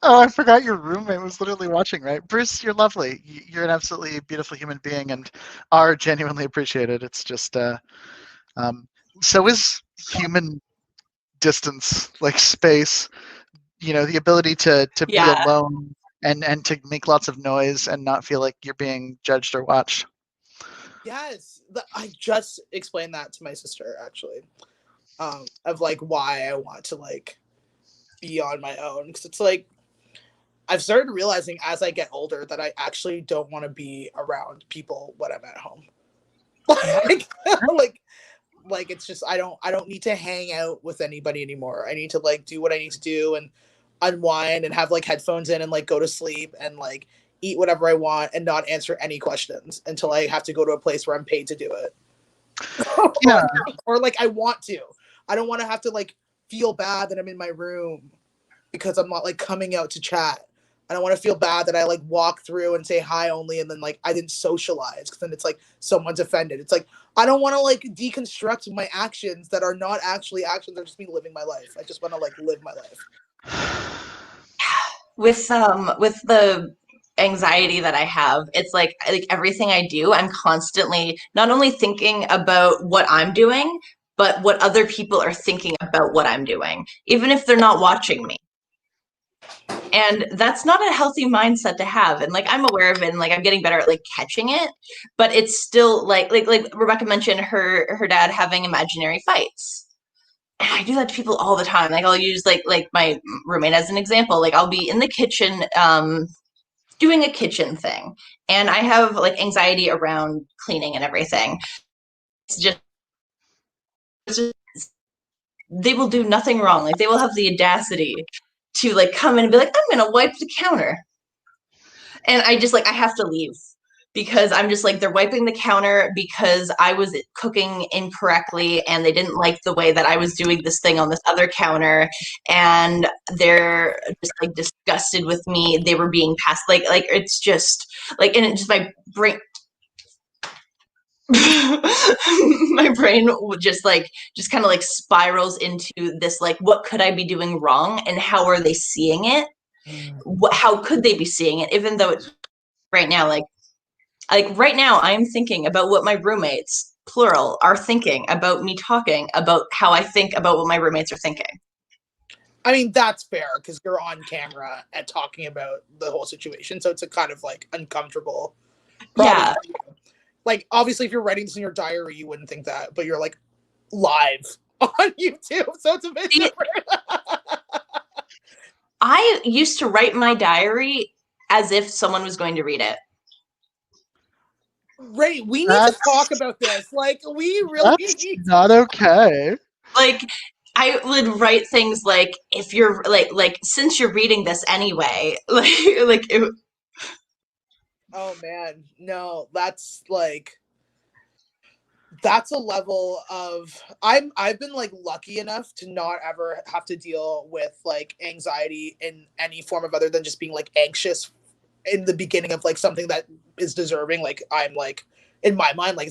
Oh, I forgot your roommate was literally watching, right? Bruce, you're lovely. You're an absolutely beautiful human being and are genuinely appreciated. It's just so is human distance, like space, the ability to be alone and to make lots of noise and not feel like you're being judged or watched. Yes, I just explained that to my sister actually, of like why I want to like be on my own, because it's like I've started realizing as I get older that I actually don't want to be around people when I'm at home. like, like it's just I don't need to hang out with anybody anymore. I need to like do what I need to do and unwind and have like headphones in and like go to sleep and like eat whatever I want and not answer any questions until I have to go to a place where I'm paid to do it. Yeah. Or like I want to. I don't want to have to like feel bad that I'm in my room because I'm not like coming out to chat. I don't want to feel bad that I like walk through and say hi only and then like I didn't socialize, because then it's like someone's offended. It's like I don't want to like deconstruct my actions that are not actually actions. They're just me living my life. I just want to like live my life. With the anxiety that I have, it's like everything I do, I'm constantly not only thinking about what I'm doing, but what other people are thinking about what I'm doing, even if they're not watching me. And that's not a healthy mindset to have. And like I'm aware of it and like I'm getting better at like catching it, but it's still like Rebecca mentioned her dad having imaginary fights. And I do that to people all the time. Like I'll use like my roommate as an example. Like I'll be in the kitchen doing a kitchen thing, and I have like anxiety around cleaning and everything. It's just they will do nothing wrong. Like they will have the audacity to like come in and be like, I'm gonna wipe the counter. And I just like I have to leave because I'm just like they're wiping the counter because I was cooking incorrectly and they didn't like the way that I was doing this thing on this other counter, and they're just like disgusted with me. They were being passed like it's just like, and it just my brain my brain would just kind of like spirals into this like what could I be doing wrong and how are they seeing it? How could they be seeing it, even though it's right now like right now I'm thinking about what my roommates plural are thinking about me talking about how I think about what my roommates are thinking. I mean, that's fair because you're on camera and talking about the whole situation, so it's a kind of like uncomfortable. Yeah. Like obviously if you're writing this in your diary you wouldn't think that, but you're like live on YouTube, so it's a bit different. I used to write my diary as if someone was going to read it. Ray, we need to talk about this. Like, we really need to. Not okay. Like, I would write things like, if you're like since you're reading this anyway, like it, oh man, no, that's like that's a level of I've been like lucky enough to not ever have to deal with like anxiety in any form of other than just being like anxious in the beginning of like something that is deserving. Like I'm like in my mind like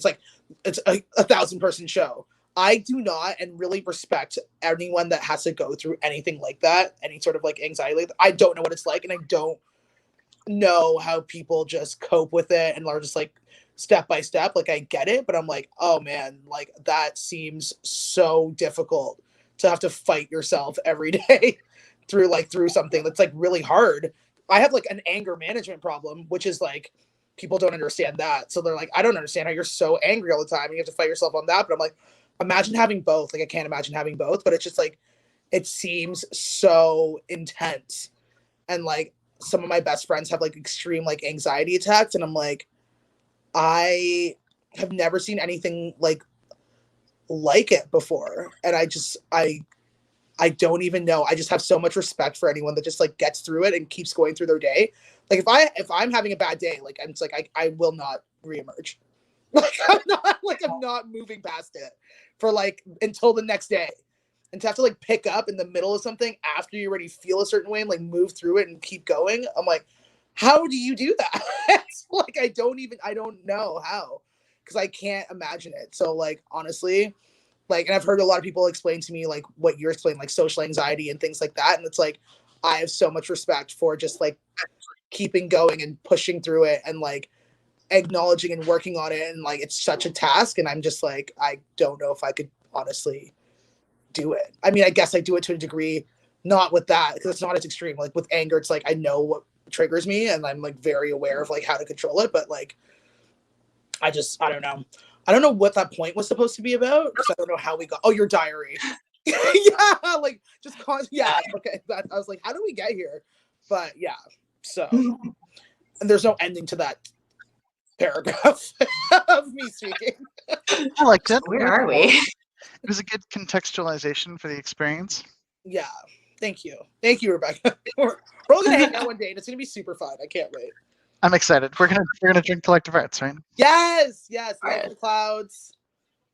it's a 1,000-person show. I do not and really respect anyone that has to go through anything like that, any sort of like anxiety. I don't know what it's like, and I don't know how people just cope with it and are just like step by step. Like I get it, but I'm like, oh man, like that seems so difficult to have to fight yourself every day through something that's like really hard. I have like an anger management problem, which is like people don't understand that. So they're like, I don't understand how you're so angry all the time and you have to fight yourself on that. But I'm like, imagine having both. Like I can't imagine having both, but it's just like it seems so intense. And like some of my best friends have like extreme like anxiety attacks, and I'm like, I have never seen anything like it before. And I don't even know. I just have so much respect for anyone that just like gets through it and keeps going through their day. Like if I'm having a bad day, like I'm just like I will not reemerge. Like I'm not moving past it for like until the next day. And to have to like pick up in the middle of something after you already feel a certain way and like move through it and keep going. I'm like, how do you do that? It's like I don't know how, because I can't imagine it. So like honestly, like, and I've heard a lot of people explain to me like what you're explaining, like social anxiety and things like that. And it's like, I have so much respect for just like keeping going and pushing through it and like acknowledging and working on it. And like, it's such a task. And I'm just like, I don't know if I could honestly do it. I mean, I guess I do it to a degree, not with that, because it's not as extreme. Like with anger, it's like, I know triggers me, and I'm like very aware of like how to control it. But like, I don't know. I don't know what that point was supposed to be about, because I don't know how we got. Oh, your diary. Yeah, like just yeah. Okay, I was like, how do we get here? But yeah, so and there's no ending to that paragraph of me speaking. I liked it. Where are we? It was a good contextualization for the experience. Yeah, thank you, Rebecca. We're all gonna hang out one day, and it's gonna be super fun. I can't wait. I'm excited. We're gonna drink Collective Arts, right? Yes, Light the Clouds,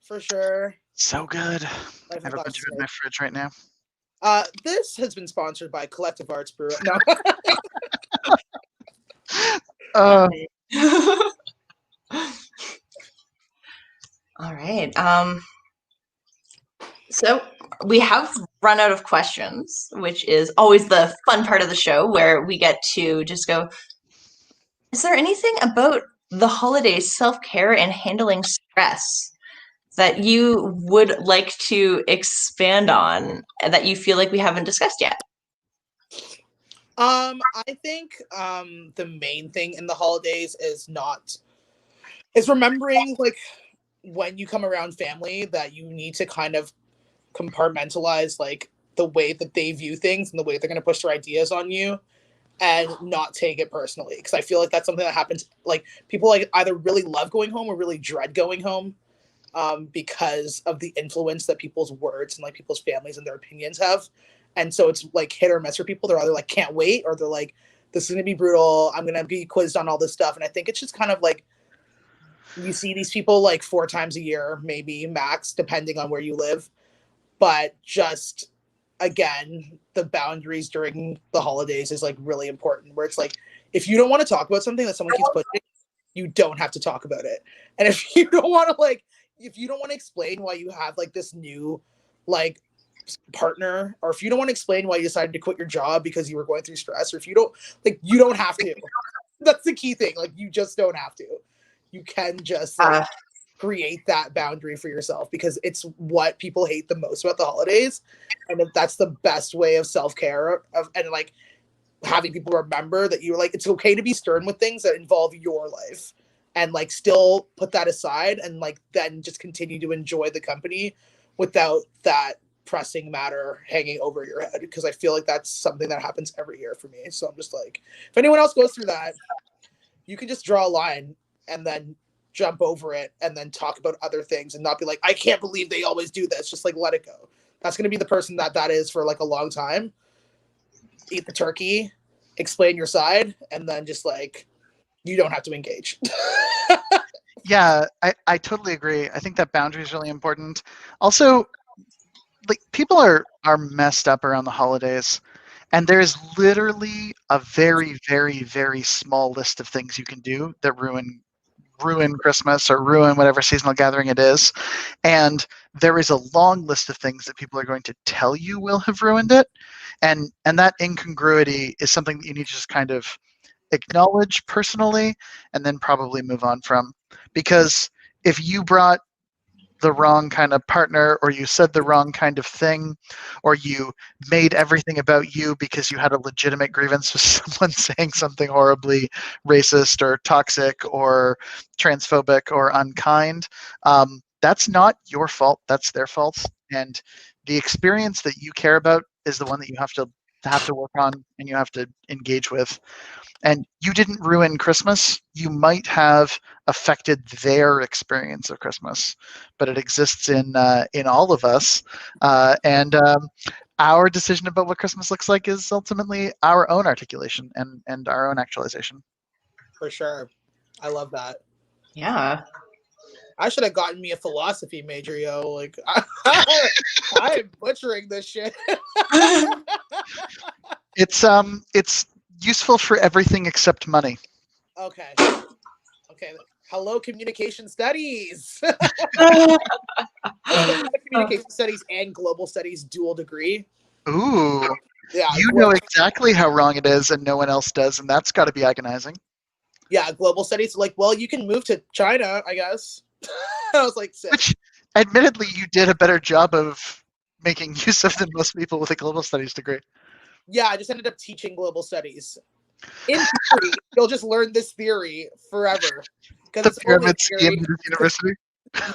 for sure. So good. I Light have a bunch of it in my fridge right now. This has been sponsored by Collective Arts Brew. No. All right. So we have run out of questions, which is always the fun part of the show, where we get to just go, is there anything about the holidays, self-care, and handling stress that you would like to expand on that you feel like we haven't discussed yet? I think the main thing in the holidays is remembering, like, when you come around family, that you need to kind of compartmentalize like the way that they view things and the way they're going to push their ideas on you, and not take it personally, because I feel like that's something that happens. Like, people like either really love going home or really dread going home, because of the influence that people's words and like people's families and their opinions have. And so it's like hit or miss for people. They're either like, can't wait, or they're like, this is going to be brutal, I'm going to be quizzed on all this stuff. And I think it's just kind of like, you see these people like 4 times a year, maybe max, depending on where you live. But just, again, the boundaries during the holidays is like really important, where it's like, if you don't want to talk about something that someone keeps pushing, you don't have to talk about it. And if you don't want to explain why you have like this new like partner, or if you don't want to explain why you decided to quit your job because you were going through stress, or if you don't, like, you don't have to. That's the key thing. Like, you just don't have to. You can just like, create that boundary for yourself, because it's what people hate the most about the holidays. And if that's the best way of self-care, and like having people remember that you're like, it's okay to be stern with things that involve your life, and like still put that aside, and like then just continue to enjoy the company without that pressing matter hanging over your head. Because I feel like that's something that happens every year for me. So I'm just like, if anyone else goes through that, you can just draw a line and then jump over it, and then talk about other things, and not be like, I can't believe they always do this. Just like, let it go. That's going to be the person that is for like a long time. Eat the turkey, explain your side, and then just like, you don't have to engage. Yeah, I totally agree. I think that boundary is really important. Also, like, people are messed up around the holidays, and there's literally a very, very, very small list of things you can do that ruin Christmas or ruin whatever seasonal gathering it is. And there is a long list of things that people are going to tell you will have ruined it. And that incongruity is something that you need to just kind of acknowledge personally, and then probably move on from. Because if you brought the wrong kind of partner, or you said the wrong kind of thing, or you made everything about you because you had a legitimate grievance with someone saying something horribly racist or toxic or transphobic or unkind, that's not your fault. That's their fault. And the experience that you care about is the one that you have to work on, and you have to engage with. And you didn't ruin Christmas. You might have affected their experience of Christmas, but it exists in all of us. And our decision about what Christmas looks like is ultimately our own articulation and our own actualization. For sure. I love that. Yeah. I should have gotten me a philosophy major, yo. Like, I'm butchering this shit. It's useful for everything except money. Okay. Hello, communication studies. Communication studies and global studies dual degree. Ooh. Yeah. You know exactly how wrong it is, and no one else does, and that's got to be agonizing. Yeah, global studies. Like, well, you can move to China, I guess. I was like, sick. Which, admittedly, you did a better job of making use of than most people with a global studies degree. Yeah, I just ended up teaching global studies. In theory, you'll just learn this theory forever. The Because it's only pyramid theory. scheme at university.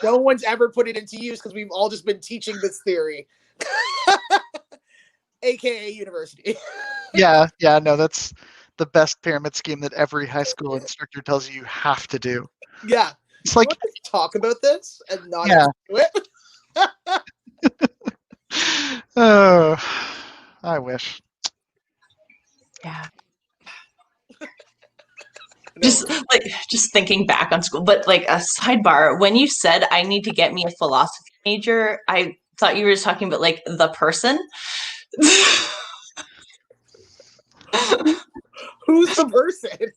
No one's ever put it into use because we've all just been teaching this theory. AKA university. Yeah, no, that's the best pyramid scheme that every high school instructor tells you have to do. Yeah. It's like, you want to talk about this and not yeah. do it? Oh, I wish. Yeah. No. Just thinking back on school, but like a sidebar, when you said I need to get me a philosophy major, I thought you were just talking about like the person. Who's the person?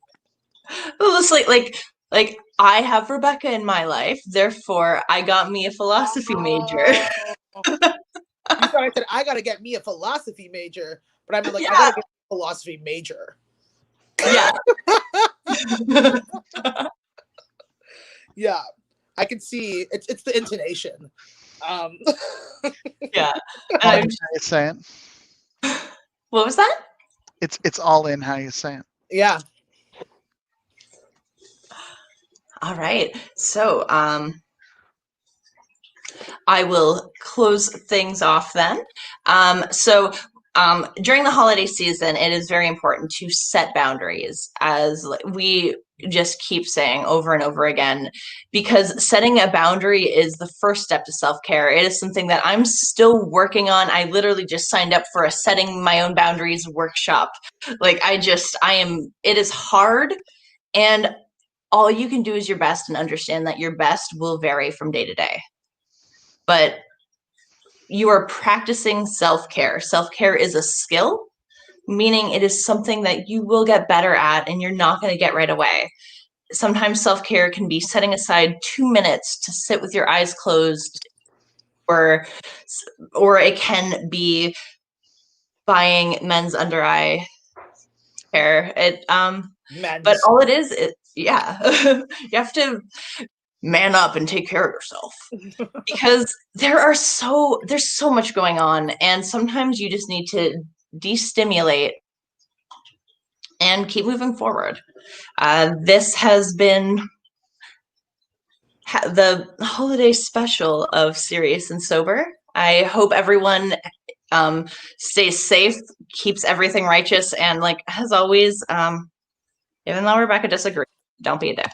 It's like I have Rebecca in my life, therefore I got me a philosophy major. You thought I said I gotta get me a philosophy major, but I meant like Yeah. I gotta get a philosophy major. Yeah. Yeah, I can see it's the intonation. Yeah. All in how you say it. What was that? It's all in how you say it. Yeah. All right. So I will close things off then. During the holiday season, it is very important to set boundaries, as we just keep saying over and over again, because setting a boundary is the first step to self-care. It is something that I'm still working on. I literally just signed up for a setting my own boundaries workshop. It is hard, and all you can do is your best, and understand that your best will vary from day to day. But you are practicing self-care. Self-care is a skill, meaning it is something that you will get better at and you're not going to get right away. Sometimes self-care can be setting aside 2 minutes to sit with your eyes closed, or it can be buying men's under eye care. But all it is, yeah, you have to man up and take care of yourself, because there's so much going on, and sometimes you just need to destimulate and keep moving forward. This has been the holiday special of Serious and Sober. I hope everyone stays safe, keeps everything righteous, and like as always, even though Rebecca disagrees, don't be a dick.